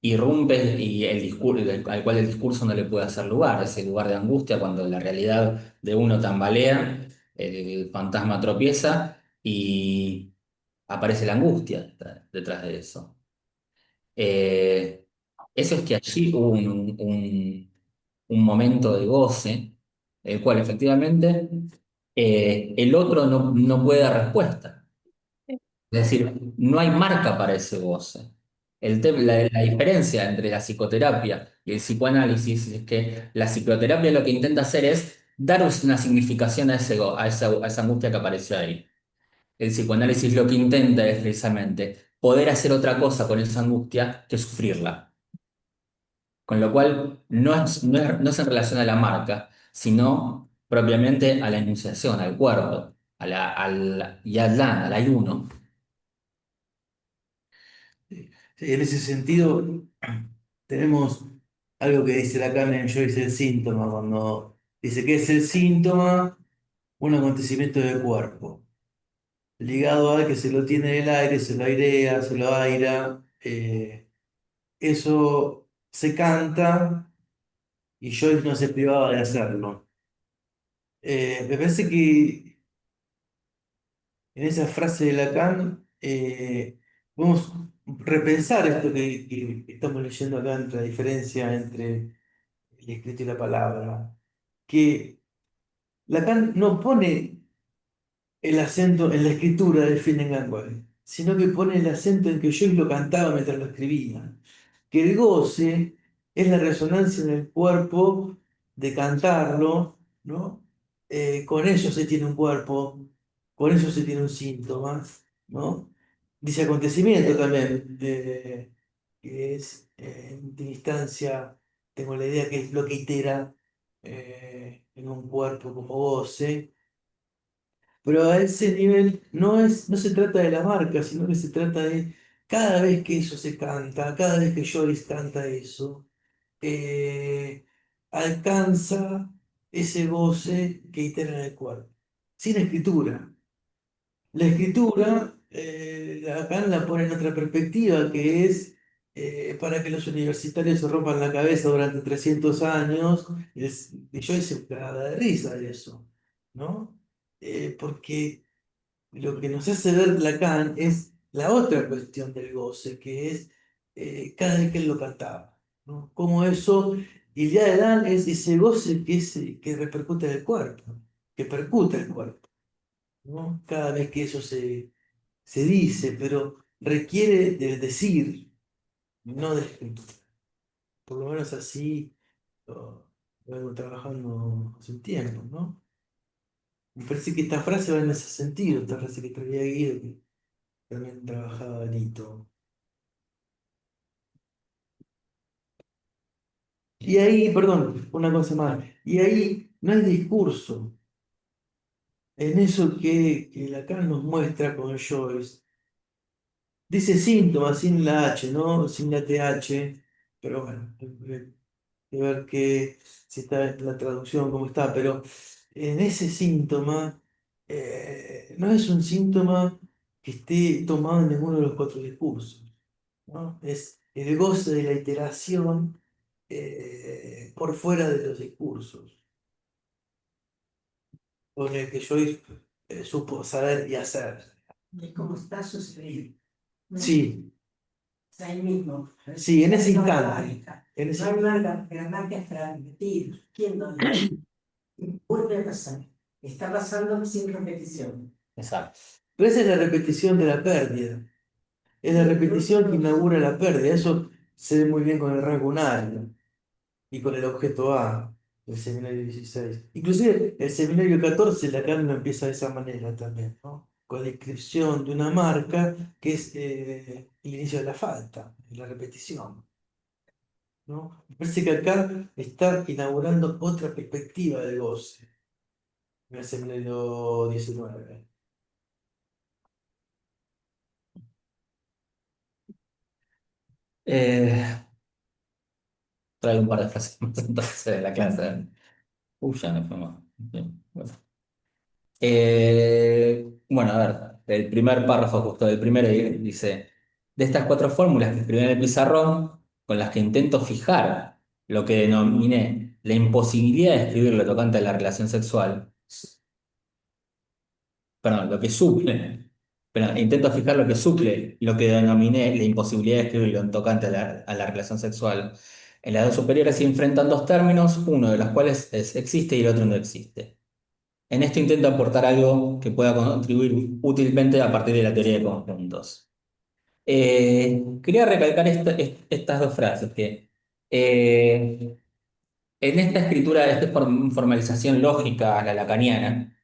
irrumpe y el discurso, al cual el discurso no le puede hacer lugar, ese lugar de angustia cuando la realidad de uno tambalea, el fantasma tropieza y aparece la angustia detrás de eso. Eh, Eso es que allí hubo un momento de goce, el cual efectivamente el otro no puede dar respuesta. Es decir, no hay marca para ese goce. La diferencia entre la psicoterapia y el psicoanálisis es que la psicoterapia lo que intenta hacer es dar una significación a esa angustia que apareció ahí. El psicoanálisis lo que intenta es precisamente poder hacer otra cosa con esa angustia que sufrirla. Con lo cual no es en relación a la marca, sino propiamente a la enunciación, al cuerpo, y al ayuno. Sí, en ese sentido, tenemos algo que dice Lacan en Yo hice el síntoma, cuando dice que es el síntoma, un acontecimiento del cuerpo, ligado a que se lo tiene en el aire, se lo airea, se lo aira, eso se canta y Joyce no se privaba de hacerlo. Me parece que en esa frase de Lacan podemos repensar esto que estamos leyendo acá, entre la diferencia entre el escrito y la palabra, que Lacan no pone el acento en la escritura de Finnegans, sino que pone el acento en que Joyce lo cantaba mientras lo escribía. Que el goce es la resonancia en el cuerpo de cantarlo, ¿no? Con eso se tiene un cuerpo, con eso se tiene un síntoma, ¿no? Dice acontecimiento también, que es en última instancia, tengo la idea que es lo que itera en un cuerpo como goce. Pero a ese nivel no se trata de la marca, sino que se trata de cada vez que eso se canta, cada vez que Joris canta eso, eh, alcanza ese goce que itera en el cuerpo, sin escritura. La escritura, acá la pone en otra perspectiva, que es para que los universitarios se rompan la cabeza durante 300 años, y Joyce se caga de risa de eso, ¿no? Porque lo que nos hace ver Lacan es la otra cuestión del goce, que es cada vez que él lo cantaba, ¿no? Cómo eso Y el ya de Dan es ese goce que repercute en el cuerpo, que percute el cuerpo, ¿no? Cada vez que eso se dice, pero requiere del decir, no de escritura. Por lo menos así lo vengo trabajando hace un tiempo, ¿no? Me parece que esta frase va en ese sentido, esta frase que traía Guido, que también trabajaba Lito. Y ahí, perdón, una cosa más, y ahí no hay discurso. En eso que Lacan nos muestra con Joyce, dice síntomas sin la H, ¿no? Sin la TH, pero bueno, hay que ver si está en la traducción, cómo está, pero en ese síntoma no es un síntoma que esté tomado en ninguno de los cuatro discursos, ¿no? Es el goce de la iteración por fuera de los discursos, con el que Joyce supo saber y hacer. Es como está sucediendo. ¿No? Sí, Es ahí mismo. sí, en ese No hay instante. gramática. En ese- No hay una gramática para repetir. ¿Quién lo dice? Vuelve a pasar. Está pasando sin repetición. Exacto. Pero esa es la repetición de la pérdida. Es la repetición que inaugura la pérdida. Eso se ve muy bien con el rango unario y con el objeto A, el seminario 16. Inclusive el seminario 14, Lacan lo empieza de esa manera también, ¿no? Con la inscripción de una marca que es el inicio de la falta, la repetición, ¿no? Me parece que acá está inaugurando otra perspectiva del goce en el seminario 19. Eh, Traigo un par de frases más entonces de la clase. Ya no fue más. Bien, bueno. Bueno, a ver, el primer párrafo justo del primero dice, de estas cuatro fórmulas que escribí en el pizarrón, con las que intento fijar lo que denominé la imposibilidad de escribir lo tocante a la relación sexual, perdón, lo que suple, perdón, intento fijar lo que suple lo que denominé la imposibilidad de escribir lo tocante a la relación sexual. En las dos superiores se enfrentan dos términos, uno de los cuales existe y el otro no existe. En esto intento aportar algo que pueda contribuir útilmente a partir de la teoría de conjuntos. Quería recalcar estas dos frases, que en esta escritura, esta formalización lógica a la lacaniana,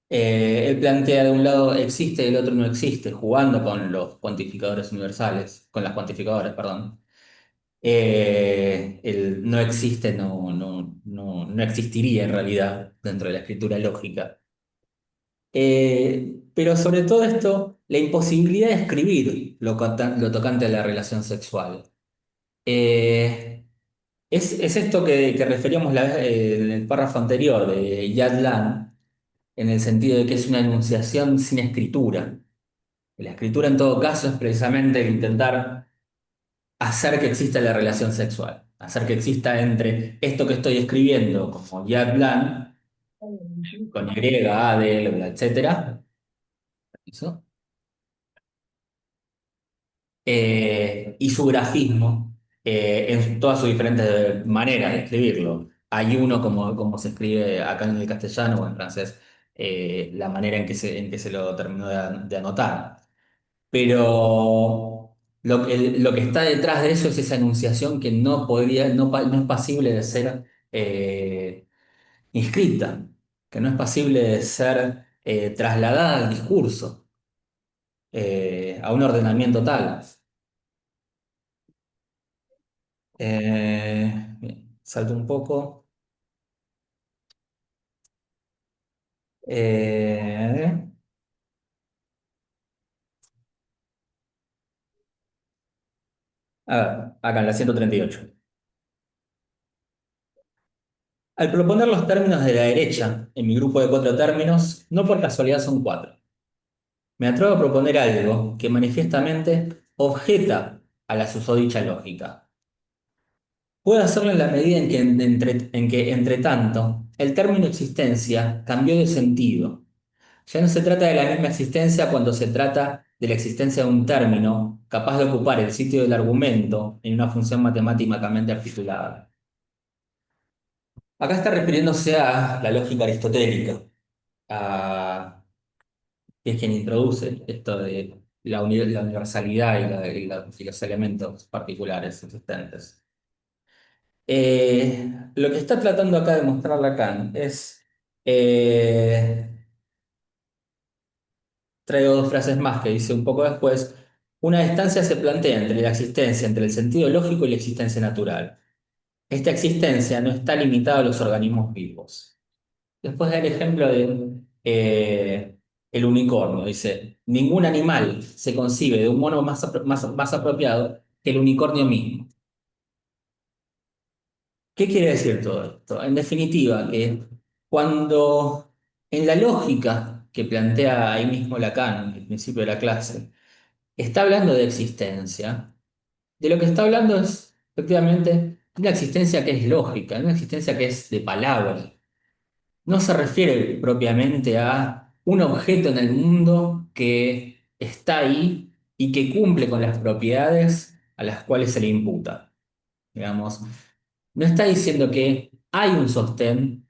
él plantea de un lado existe y del otro no existe, jugando con los cuantificadores universales, con las cuantificadoras, perdón. El no existe no existiría en realidad dentro de la escritura lógica. Pero sobre todo esto, la imposibilidad de escribir lo tocante a la relación sexual. Eh, es esto que referíamos en el párrafo anterior de Yad Lan, en el sentido de que es una enunciación sin escritura. La escritura en todo caso es precisamente el intentar hacer que exista la relación sexual, hacer que exista entre esto que estoy escribiendo como Yad Lan, con Y, A, D, etcétera, eso, y su grafismo en todas sus diferentes maneras de escribirlo. Hay uno como se escribe acá en el castellano o en francés, la manera en que se lo terminó de anotar. Pero lo que está detrás de eso es esa enunciación que no es pasible de ser inscrita, que no es pasible de ser trasladada al discurso, a un ordenamiento tal. Bien, salto un poco. Eh, a ver, acá en la 138. Al proponer los términos de la derecha en mi grupo de cuatro términos, no por casualidad son cuatro. Me atrevo a proponer algo que manifiestamente objeta a la susodicha lógica. Puedo hacerlo en la medida en que, entre tanto, el término existencia cambió de sentido. Ya no se trata de la misma existencia cuando se trata de la existencia de un término capaz de ocupar el sitio del argumento en una función matemáticamente articulada. Acá está refiriéndose a la lógica aristotélica, a, que es quien introduce esto de la universalidad y los elementos particulares existentes. Lo que está tratando acá de mostrar Lacan es, eh, traigo dos frases más que dice un poco después, una distancia se plantea entre la existencia, entre el sentido lógico y la existencia natural. Esta existencia no está limitada a los organismos vivos. Después da el ejemplo de el unicornio. Dice, ningún animal se concibe de un modo más apropiado que el unicornio mismo. ¿Qué quiere decir todo esto? En definitiva, que cuando en la lógica que plantea ahí mismo Lacan, en el principio de la clase, está hablando de existencia, de lo que está hablando es efectivamente de una existencia que es lógica, de una existencia que es de palabra. No se refiere propiamente a un objeto en el mundo que está ahí y que cumple con las propiedades a las cuales se le imputa. Digamos, no está diciendo que hay un sostén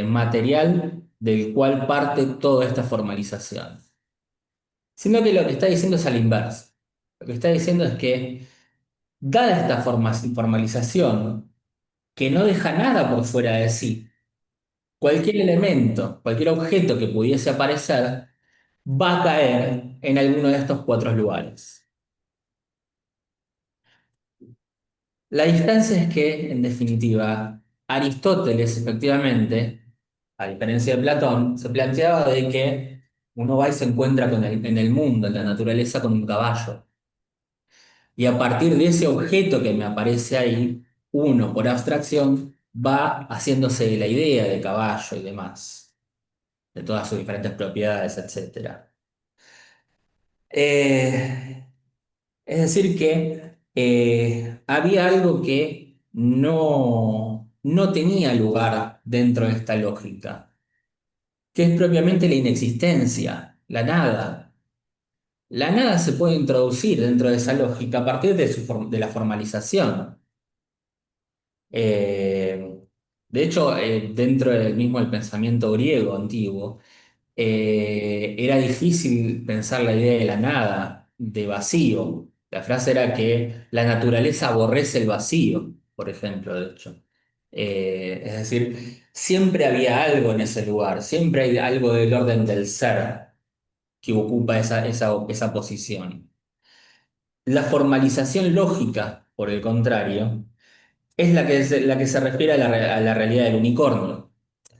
material del cual parte toda esta formalización, sino que lo que está diciendo es al inverso. Lo que está diciendo es que, dada esta formalización, que no deja nada por fuera de sí, cualquier elemento, cualquier objeto que pudiese aparecer, va a caer en alguno de estos cuatro lugares. La distancia es que, en definitiva, Aristóteles, efectivamente, a diferencia de Platón, se planteaba de que uno va y se encuentra en el mundo, en la naturaleza, con un caballo. Y a partir de ese objeto que me aparece ahí, uno, por abstracción, va haciéndose la idea de caballo y demás, de todas sus diferentes propiedades, etcétera. Eh, es decir, que había algo que no tenía lugar dentro de esta lógica, que es propiamente la inexistencia, la nada. La nada se puede introducir dentro de esa lógica a partir de la formalización. Eh, de hecho, dentro del mismo el pensamiento griego antiguo, era difícil pensar la idea de la nada, de vacío. La frase era que la naturaleza aborrece el vacío, por ejemplo, de hecho. Es decir, siempre había algo en ese lugar, siempre hay algo del orden del ser que ocupa esa posición. La formalización lógica, por el contrario, es la que se refiere a a la realidad del unicornio.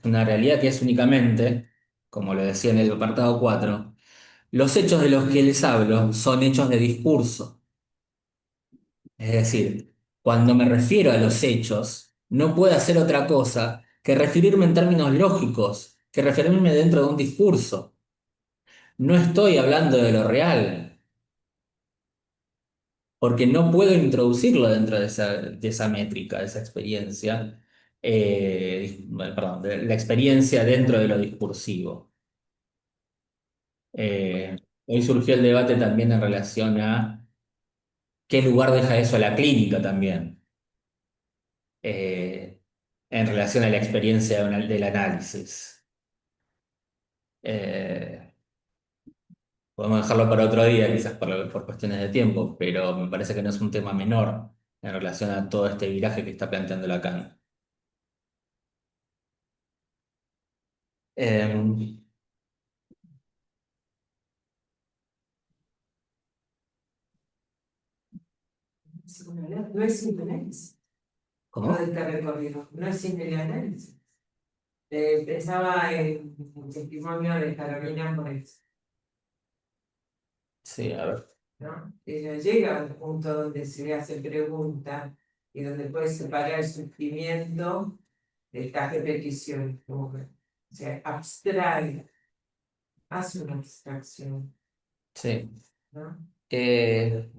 Una realidad que es únicamente, como lo decía en el apartado 4, los hechos de los que les hablo son hechos de discurso. Es decir, cuando me refiero a los hechos, no puedo hacer otra cosa que referirme en términos lógicos, que referirme dentro de un discurso. No estoy hablando de lo real, porque no puedo introducirlo dentro de esa métrica, de esa experiencia, perdón, de la experiencia dentro de lo discursivo. Eh, Hoy surgió el debate también en relación a qué lugar deja eso a la clínica también, eh, en relación a la experiencia del análisis. Eh, Podemos dejarlo para otro día, quizás por cuestiones de tiempo, pero me parece que no es un tema menor en relación a todo este viraje que está planteando Lacan. Eh, No es simple análisis, todo ¿Cómo? este recorrido, no es simple análisis. Pensaba en el testimonio de Carolina por eso, Sí, a ver. ¿no? Ella llega al punto donde se le hace pregunta y donde puede separar el sufrimiento de estas repeticiones, como que, o sea, abstrae, hace una abstracción, Sí. ¿no? Eh,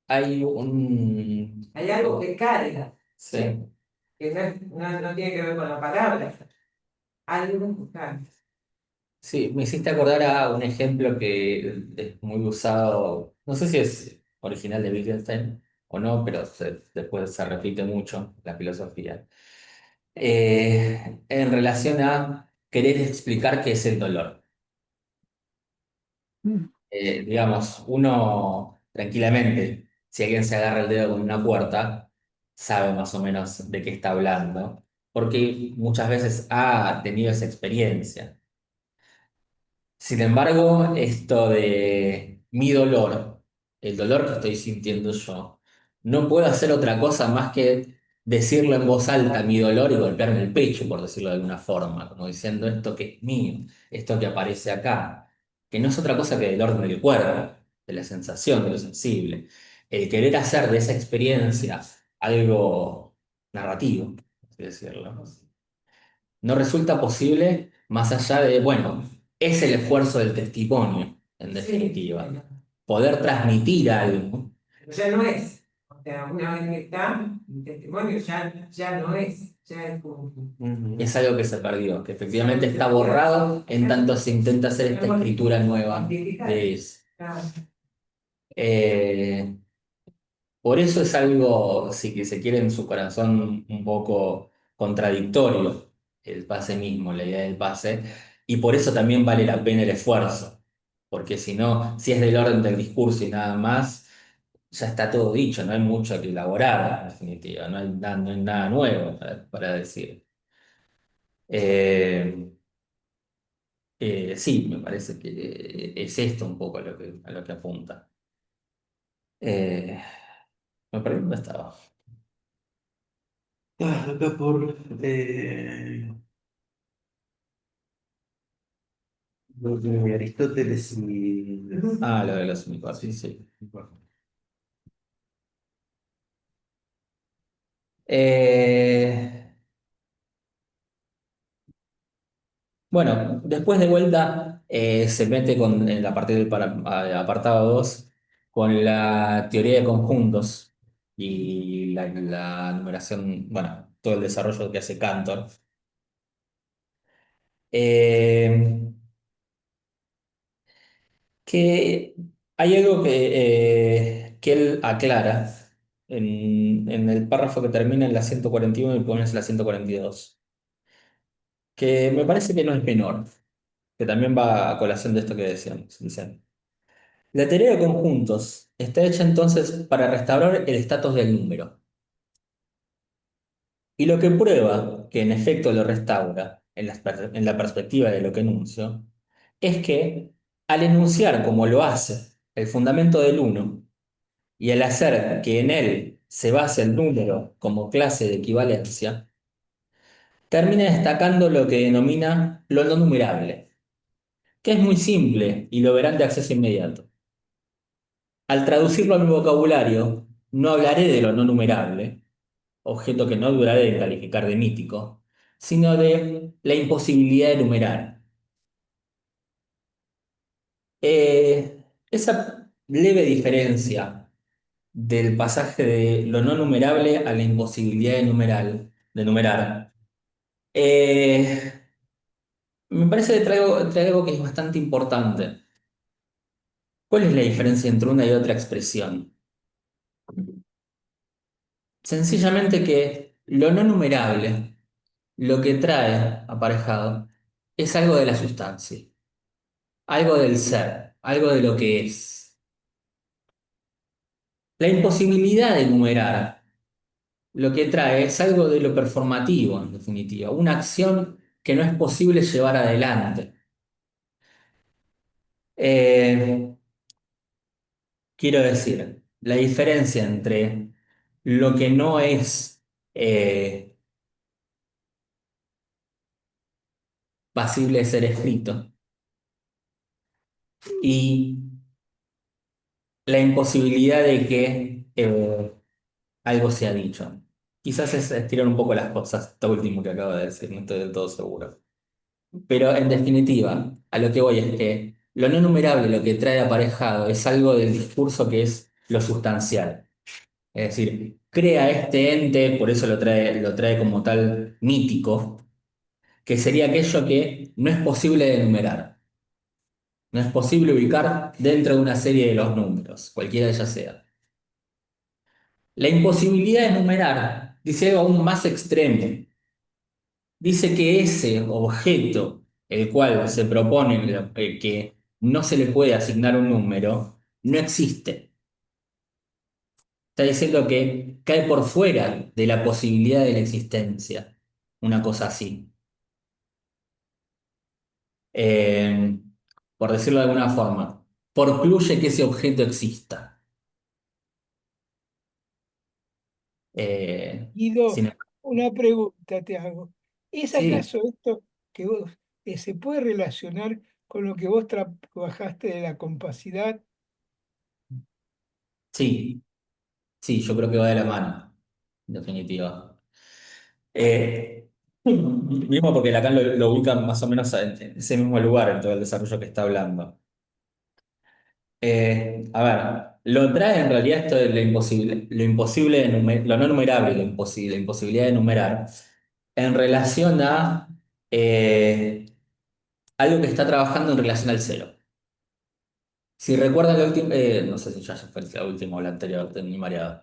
Hay un... Hay algo que carga, Sí. que no tiene que ver con la palabra, algo que carga. Sí, me hiciste acordar a un ejemplo que es muy usado, no sé si es original de Wittgenstein o no, pero después se repite mucho en la filosofía. en relación a querer explicar qué es el dolor. Mm. Digamos, uno tranquilamente, si alguien se agarra el dedo con una puerta, sabe más o menos de qué está hablando, porque muchas veces ha tenido esa experiencia. Sin embargo, esto de mi dolor, el dolor que estoy sintiendo yo, no puedo hacer otra cosa más que decirlo en voz alta, mi dolor, y golpearme el pecho, por decirlo de alguna forma, como diciendo esto que es mío, esto que aparece acá, que no es otra cosa que el orden del cuerpo, de la sensación, de lo sensible. El querer hacer de esa experiencia algo narrativo, por así decirlo, no resulta posible más allá de, bueno, es el esfuerzo del testimonio, en definitiva. bueno, Poder transmitir algo pero ya no es. O sea, una vez que está, el testimonio ya no es. Ya es como. es algo que se perdió, que efectivamente está borrado en tanto se intenta hacer esta escritura nueva de eso. Claro. Eh, por eso es algo, si que se quiere, en su corazón un poco contradictorio el pase mismo, la idea del pase, y por eso también vale la pena el esfuerzo, porque si no, si es del orden del discurso y nada más, ya está todo dicho, no hay mucho que elaborar, en definitiva, no hay nada nuevo para decir. Eh, sí, me parece que es esto un poco a lo que apunta. Eh, me perdí dónde estaba. Acá por lo de Aristóteles y... Ah, lo de los unicornios, sí. Eh, bueno, después de vuelta se mete a partir del apartado 2 con la teoría de conjuntos y la numeración, bueno, todo el desarrollo que hace Cantor. Eh, que hay algo que él aclara en el párrafo que termina en la 141 y pones la 142, que me parece que no es menor, que también va a colación de esto que decíamos. Dicen, la teoría de conjuntos está hecha entonces para restaurar el estatus del número, y lo que prueba que en efecto lo restaura en la perspectiva de lo que enuncio, es que al enunciar como lo hace el fundamento del uno, y al hacer que en él se base el número como clase de equivalencia, termina destacando lo que denomina lo no numerable, que es muy simple y lo verán de acceso inmediato. Al traducirlo a mi vocabulario, no hablaré de lo no numerable, objeto que no duraré de calificar de mítico, sino de la imposibilidad de numerar. Esa leve diferencia del pasaje de lo no numerable a la imposibilidad de numerar, eh, me parece que trae algo que es bastante importante. ¿Cuál es la diferencia entre una y otra expresión? Sencillamente que lo no numerable, lo que trae aparejado, es algo de la sustancia, algo del ser, algo de lo que es. La imposibilidad de numerar, lo que trae es algo de lo performativo, en definitiva, una acción que no es posible llevar adelante. Eh, quiero decir, la diferencia entre lo que no es pasible de ser escrito y la imposibilidad de que algo sea dicho. Quizás es estirar un poco las cosas, esto último que acabo de decir, no estoy del todo seguro. Pero en definitiva, a lo que voy es que lo no numerable, lo que trae aparejado, es algo del discurso que es lo sustancial. Es decir, crea este ente, por eso lo trae como tal mítico, que sería aquello que no es posible de enumerar. No es posible ubicar dentro de una serie de los números, cualquiera de ellas sea. La imposibilidad de enumerar dice algo aún más extremo, dice que ese objeto, el cual se propone que no se le puede asignar un número, no existe. Está diciendo que cae por fuera de la posibilidad de la existencia, una cosa así. Eh, por decirlo de alguna forma, forcluye que ese objeto exista. Eh, Guido, sin em- una pregunta te hago. ¿Es sí, acaso esto que vos se puede relacionar con lo que vos trabajaste de la compacidad? sí, sí, yo creo que va de la mano, en definitiva. Mismo porque Lacan lo ubica más o menos en ese mismo lugar en todo el desarrollo que está hablando. A ver, lo trae en realidad esto de lo imposible de lo no numerable, lo imposible, la imposibilidad de numerar, en relación a eh, algo que está trabajando en relación al cero. Si recuerdan la última, no sé si ya fue la última o la anterior, estoy muy mareado.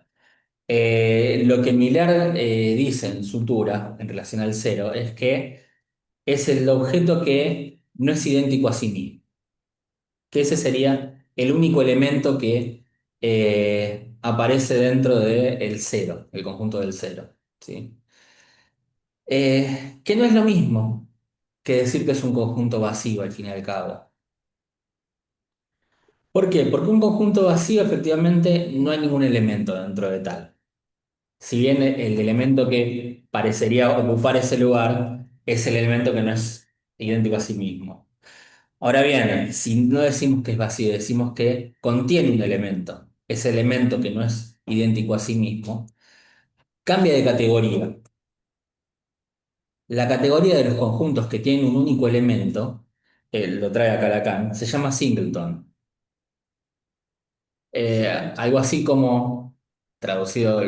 Lo que Miller dice en Sutura en relación al cero es que es el objeto que no es idéntico a sí mismo, que ese sería el único elemento que aparece dentro del cero, el conjunto del cero, ¿sí? Que no es lo mismo que decir que es un conjunto vacío al fin y al cabo. ¿Por qué? Porque un conjunto vacío efectivamente no hay ningún elemento dentro de tal. Si bien el elemento que parecería ocupar ese lugar es el elemento que no es idéntico a sí mismo. Ahora bien, si no decimos que es vacío, decimos que contiene un elemento, ese elemento que no es idéntico a sí mismo, cambia de categoría. La categoría de los conjuntos que tienen un único elemento, lo trae acá Lacan, se llama singleton. Algo así como, traducido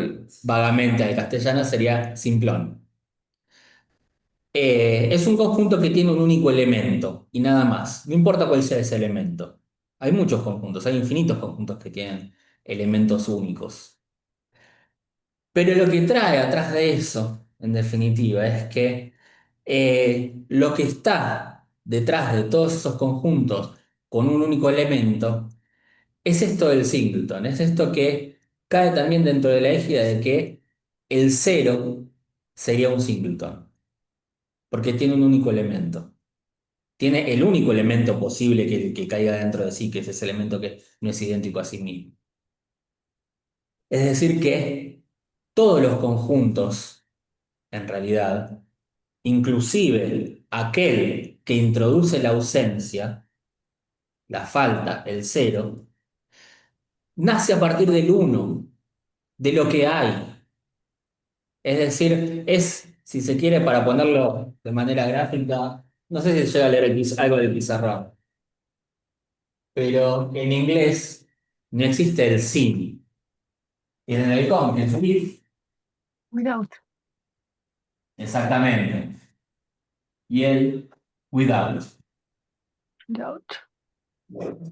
vagamente al castellano, sería simplón. Es un conjunto que tiene un único elemento y nada más. No importa cuál sea ese elemento. Hay muchos conjuntos, hay infinitos conjuntos que tienen elementos únicos. Pero lo que trae atrás de eso, en definitiva, es que lo que está detrás de todos esos conjuntos con un único elemento es esto del singleton, es esto que cae también dentro de la égida de que el cero sería un singleton, porque tiene un único elemento. Tiene el único elemento posible que caiga dentro de sí, que es ese elemento que no es idéntico a sí mismo. Es decir, que todos los conjuntos, en realidad, inclusive aquel que introduce la ausencia, la falta, el cero, nace a partir del uno, de lo que hay. Es decir, es, si se quiere, para ponerlo de manera gráfica, no sé si llega a leer algo del pizarrón, pero en inglés no existe el sin. Tienen el con, el with, Without. exactamente, y el without. Without.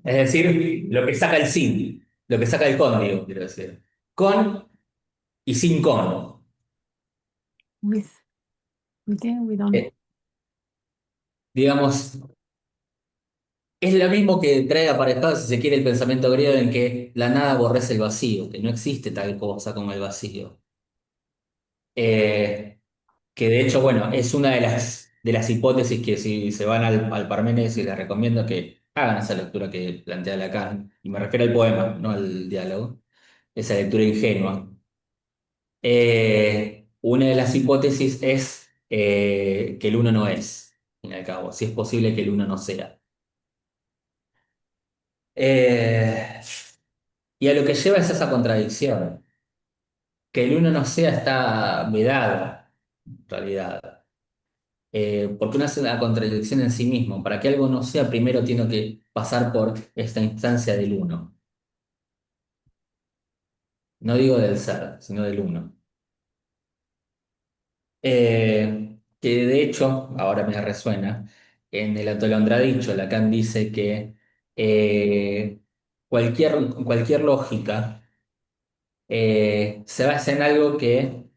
Es decir, lo que saca el sin, lo que saca el con, digo, quiero decir. Con y sin con. With. Within, without. Eh, digamos, es lo mismo que trae aparejado, si se quiere, el pensamiento griego en que la nada aborrece el vacío, que no existe tal cosa como el vacío. Eh, que de hecho, bueno, es una de las hipótesis que si se van al Parménides, les recomiendo que hagan esa lectura que plantea Lacan, y me refiero al poema, no al diálogo, esa lectura ingenua. Una de las hipótesis es que el uno no es, al fin y al cabo, si es posible que el uno no sea. Eh, y a lo que lleva es esa contradicción, que el uno no sea está vedado, en realidad. Porque una es una contradicción en sí mismo. Para que algo no sea, primero tiene que pasar por esta instancia del uno. No digo del ser, sino del uno. Que de hecho, ahora me resuena, en el atolondradicho Lacan dice que cualquier lógica se basa en algo que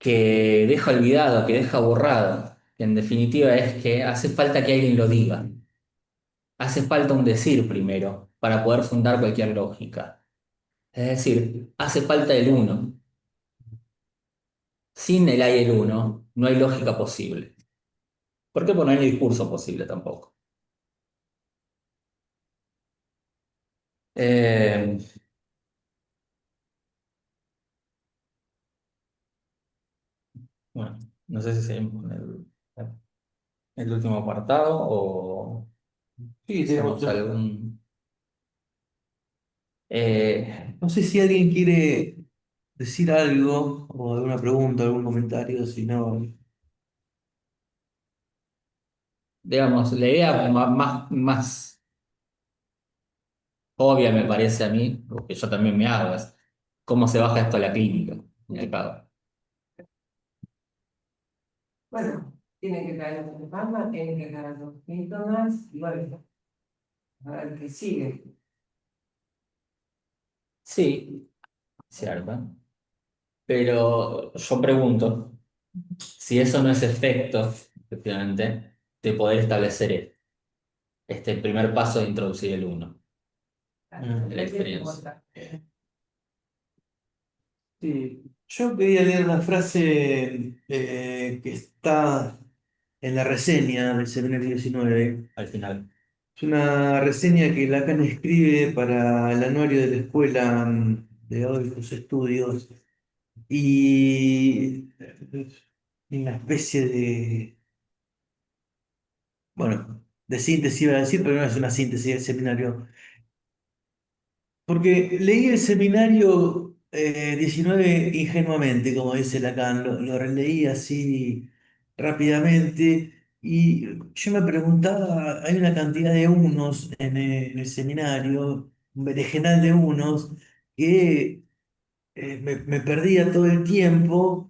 que deja olvidado, que deja borrado, que en definitiva es que hace falta que alguien lo diga. Hace falta un decir primero para poder fundar cualquier lógica. Es decir, hace falta el uno. Sin el hay el uno, no hay lógica posible. ¿Por qué? Porque no hay discurso posible tampoco. Eh, bueno, no sé si seguimos con el último apartado o Sí, tenemos. hacemos algún... eh, No sé si alguien quiere decir algo o alguna pregunta, algún comentario, si no. digamos, la idea más obvia me parece a mí, porque yo también me hago, es cómo se baja esto a la clínica, en el caso. Bueno, tiene que caer la fama, tiene que caer los síntomas y bueno, a ver qué sigue. Sí, cierto. Pero yo pregunto si eso no es efecto, efectivamente, de poder establecer este primer paso de introducir el uno en la experiencia. Sí, yo quería leer una frase que está en la reseña del Seminario 19. Al final. Es una reseña que Lacan escribe para el anuario de la Escuela de Adolfos Estudios y una especie de, bueno, de síntesis iba a decir, pero no es una síntesis del seminario. Porque leí el seminario 19 ingenuamente, como dice Lacan, lo releí así rápidamente y yo me preguntaba, hay una cantidad de unos en el seminario, un berenjenal de unos, que me perdía todo el tiempo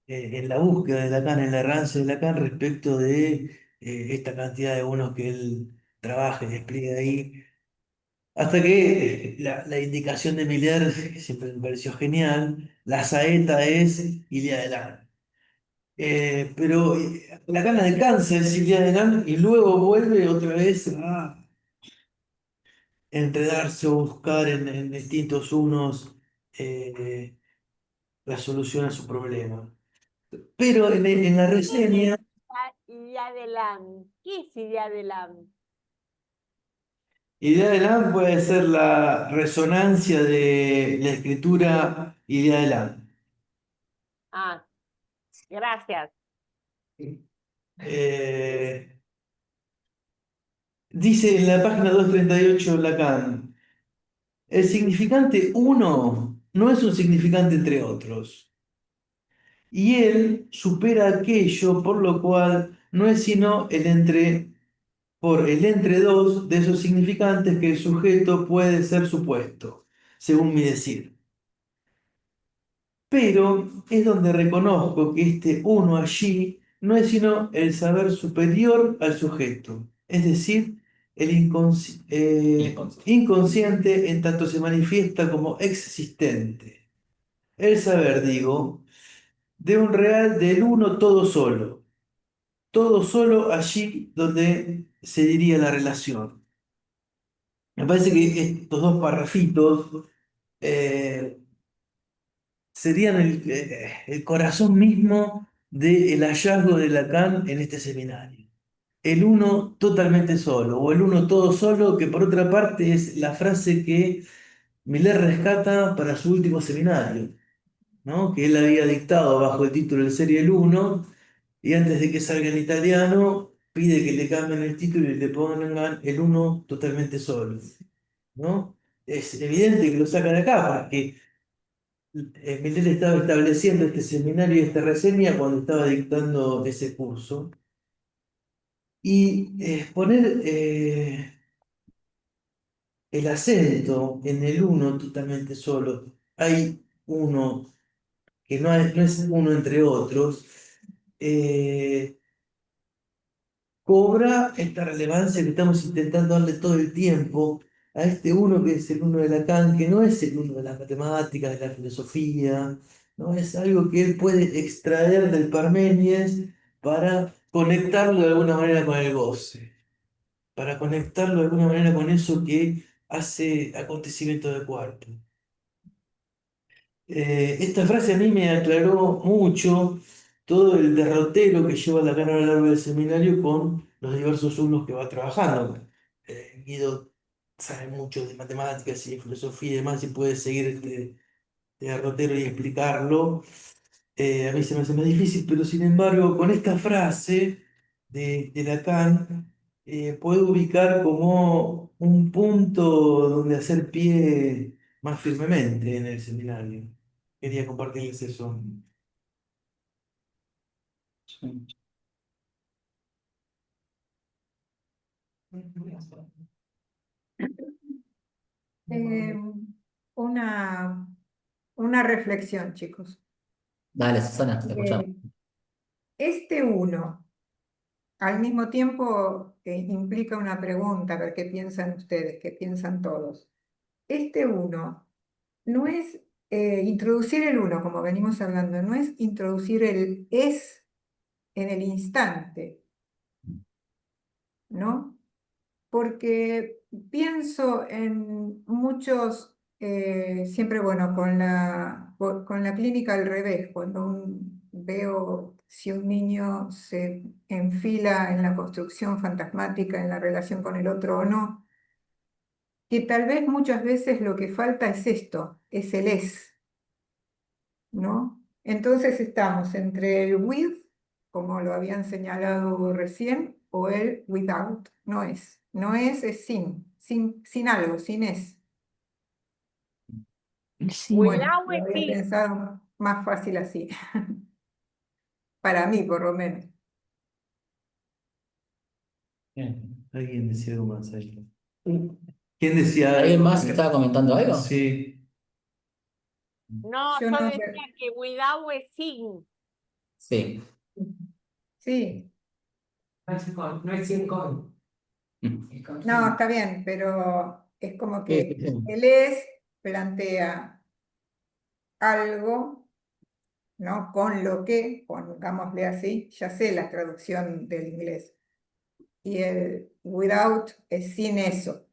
en la búsqueda de Lacan, en la errancia de Lacan respecto de esta cantidad de unos que él trabaja y despliega ahí. Hasta que la indicación de Miller, que siempre me pareció genial, la saeta es Ilía Delán. Pero la gana de cáncer es Ilía Delán y luego vuelve otra vez a enredarse o buscar en distintos unos eh, la solución a su problema. Pero en la reseña, Idea de Lam. ¿Qué es idea de Lam? Ilía Delán puede ser la resonancia de la escritura Ilía Delán. Ah, gracias. Eh, Dice en la página 238 Lacan, el significante uno no es un significante entre otros, y él supera aquello por lo cual no es sino por el entre dos de esos significantes que el sujeto puede ser supuesto, según mi decir. Pero es donde reconozco que este uno allí no es sino el saber superior al sujeto, es decir, el inconsciente en tanto se manifiesta como existente. El saber, digo, de un real del uno todo solo allí donde se diría la relación. Me parece que estos dos parrafitos eh, serían el corazón mismo del hallazgo de Lacan en este seminario. El uno totalmente solo, o el uno todo solo, que por otra parte es la frase que Miller rescata para su último seminario, ¿no? Que él había dictado bajo el título El Ser y el Uno, y antes de que salga en italiano, pide que le cambien el título y le pongan el uno totalmente solo, ¿no? Es evidente que lo sacan acá, porque Miller estaba estableciendo este seminario y esta reseña cuando estaba dictando ese curso. Y poner el acento en el uno totalmente solo. Hay uno que no es uno entre otros. eh, Cobra esta relevancia que estamos intentando darle todo el tiempo a este uno que es el uno de Lacan, que no es el uno de las matemáticas, de la filosofía, ¿no? Es algo que él puede extraer del Parménides para conectarlo de alguna manera con el goce, para conectarlo de alguna manera con eso que hace acontecimiento de cuerpo. Esta frase a mí me aclaró mucho todo el derrotero que lleva la cara a lo largo del seminario con los diversos alumnos que va trabajando. Guido sabe mucho de matemáticas y de filosofía y demás y puede seguir este derrotero y explicarlo. A mí se me hace más difícil, pero sin embargo, con esta frase de Lacan, puedo ubicar como un punto donde hacer pie más firmemente en el seminario. Quería compartirles eso. Eh, una, una reflexión, chicos. Dale, Susana, te escuchamos. Este uno, al mismo tiempo, implica una pregunta, a ver qué piensan ustedes, qué piensan todos. Este uno no es introducir el uno, como venimos hablando, no es introducir el es en el instante, ¿no? Porque pienso en muchos, siempre bueno, con la clínica al revés, cuando veo si un niño se enfila en la construcción fantasmática, en la relación con el otro o no, que tal vez muchas veces lo que falta es esto, es el es, ¿no? Entonces estamos entre el with, como lo habían señalado recién, o el without, no es. No es sin algo, sin es. Bueno, Without lo a había sí. pensado más fácil así, para mí por lo menos. Bien. Alguien decía algo más ahí. ¿Quién decía ¿Alguien algo? más estaba comentando algo? Sí. No, Yo yo no, decía que without a sin. Sí. sí, No es sin con. Mm. Es con no, sin. está bien, pero es como Sí, sí, que sí. el es plantea algo, ¿no? Con lo que, pongámosle así, ya sé la traducción del inglés. Y el without es sin eso,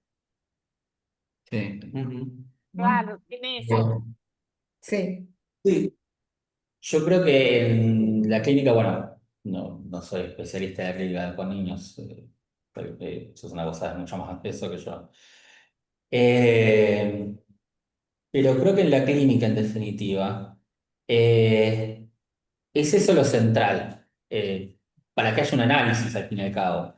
Sí. Ujú. ¿no? Claro, sin eso. Sí, Sí. Yo creo que en la clínica, bueno, no soy especialista en la clínica con niños, creo que eso es una cosa de mucho más peso que yo. Eh, pero creo que en la clínica, en definitiva, eh, es eso lo central, para que haya un análisis al fin y al cabo.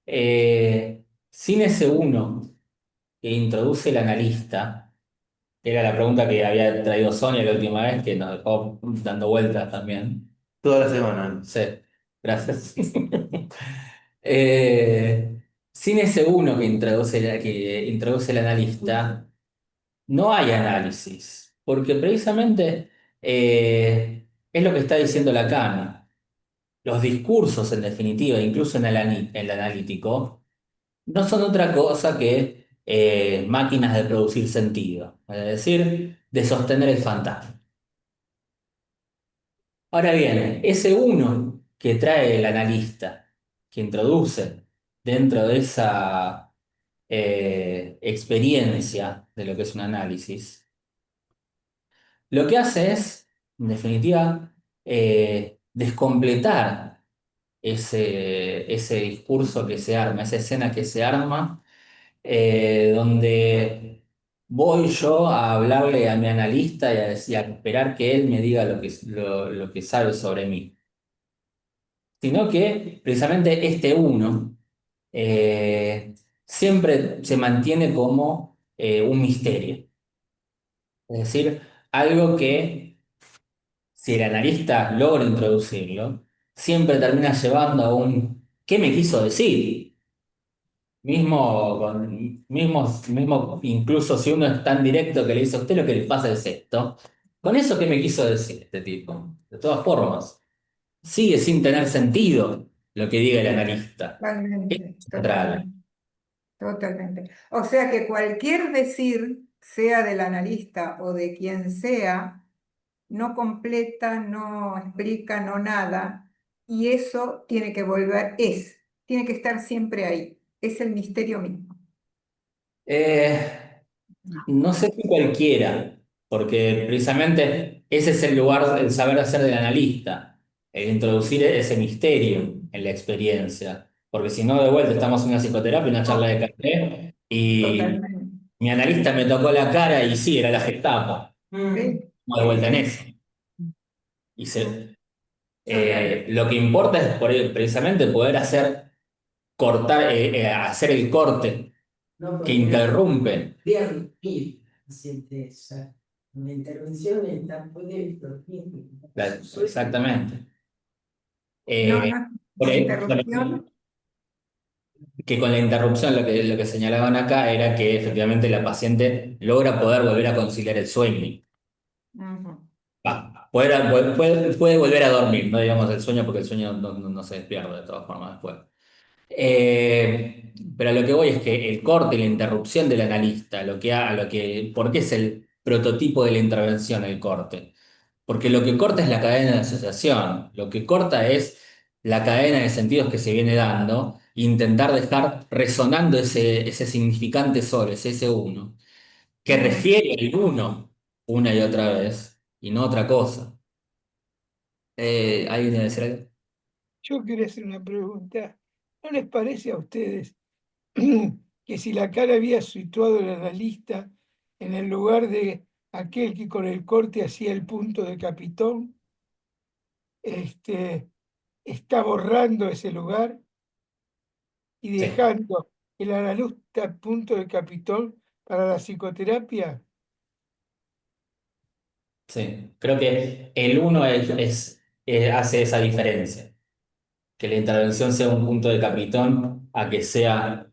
Sin ese uno que introduce el analista, que era la pregunta que había traído Sonia la última vez, que nos dejó dando vueltas también. Toda la semana. Sí, gracias. Sin ese uno que introduce el analista, no hay análisis, porque precisamente es lo que está diciendo Lacan. Los discursos, en definitiva, incluso en el analítico, no son otra cosa que máquinas de producir sentido, es decir, de sostener el fantasma. Ahora bien, ese uno que trae el analista, que introduce dentro de esa experiencia de lo que es un análisis, lo que hace es, en definitiva, descompletar ese discurso que se arma, esa escena que se arma, donde voy yo a hablarle a mi analista y a esperar que él me diga lo que sabe sobre mí, sino que precisamente este uno siempre se mantiene como un misterio. Es decir, algo que si el analista logra introducirlo, siempre termina llevando a un ¿qué me quiso decir? Mismo, incluso si uno es tan directo que le dice a usted lo que le pasa es esto, con eso ¿qué me quiso decir este tipo? De todas formas, sigue sin tener sentido lo que diga el analista. Es totalmente, central. totalmente, totalmente. O sea que cualquier decir, sea del analista o de quien sea, no completa, no explica, no nada. Y eso tiene que volver, tiene que estar siempre ahí. Es el misterio mismo. Eh, no sé si cualquiera, porque precisamente ese es el lugar, el saber hacer del analista, el introducir ese misterio en la experiencia. Porque si no, de vuelta estamos en una psicoterapia, una charla de café, y Totalmente. mi analista me tocó la cara y sí, era la Gestapo. ¿Sí? Estamos de vuelta en Sí. eso. Y lo que importa es precisamente poder hacer el corte No que porque interrumpe. podría dormir paciente esa. Una intervención puede dormir. Exactamente. No, Eh, no, por la ahí- interrupción. que con la interrupción lo que señalaban acá era que efectivamente la paciente logra poder volver a conciliar el sueño. Ujú. Puede volver a dormir, no digamos el sueño, porque el sueño no se despierta de todas formas después. Pero a lo que voy es que el corte y la interrupción del analista, ¿por qué es el prototipo de la intervención el corte? Porque lo que corta es la cadena de asociación, lo que corta es la cadena de sentidos que se viene dando, e intentar dejar resonando ese significante solo, ese uno, que Ujú. refiere al uno una y otra vez, y no otra cosa. ¿Alguien debe decir algo? Yo quería hacer una pregunta. ¿No les parece a ustedes que si la cara había situado el analista en el lugar de aquel que con el corte hacía el punto de capitón, este, está borrando ese lugar y Sí. dejando el analista punto de capitón para la psicoterapia? Sí, creo que el uno hace esa diferencia, que la intervención sea un punto de capitón a que sea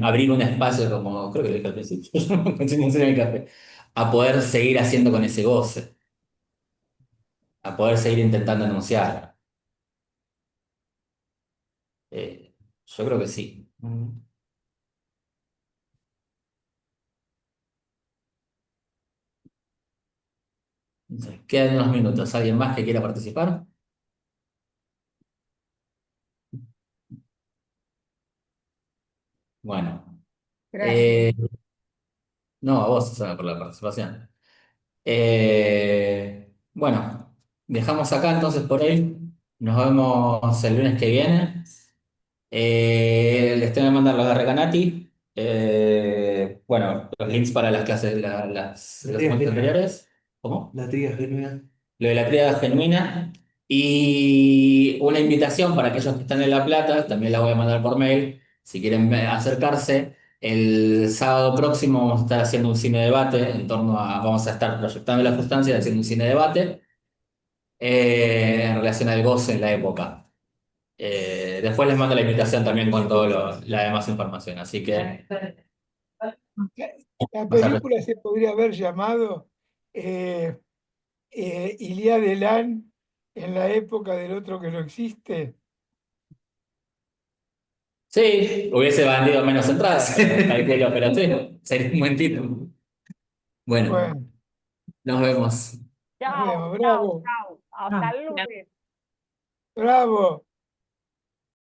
abrir un espacio, como creo que lo dije al principio, continuación en el café, a poder seguir haciendo con ese goce, a poder seguir intentando anunciar. Yo creo que sí. No sé, quedan unos minutos. ¿Alguien más que quiera participar? Bueno, Gracias. eh, no, a vos, Susana, por la participación. Bueno, dejamos acá entonces por hoy. Nos vemos el lunes que viene. Les tengo que mandar los de Recanati. Bueno, los links para las clases, los momentos anteriores. ¿Cómo? La tría genuina. Lo de la tríada genuina. Y una invitación para aquellos que están en La Plata, también la voy a mandar por mail. Si quieren acercarse, el sábado próximo vamos a estar haciendo un cine debate vamos a estar proyectando la sustancia y haciendo un cine debate en relación al goce en la época. Después les mando la invitación también con toda la demás información. Así que La más tarde. película se podría haber llamado eh, Ilía de Lan en la época del otro que no existe. Sí, hubiese vendido menos entradas, calculo, pero sí, sería un buen título. Bueno, Bueno, nos vemos. nos Chao, vemos. chao, Bravo, chao. Hasta el lunes. bravo.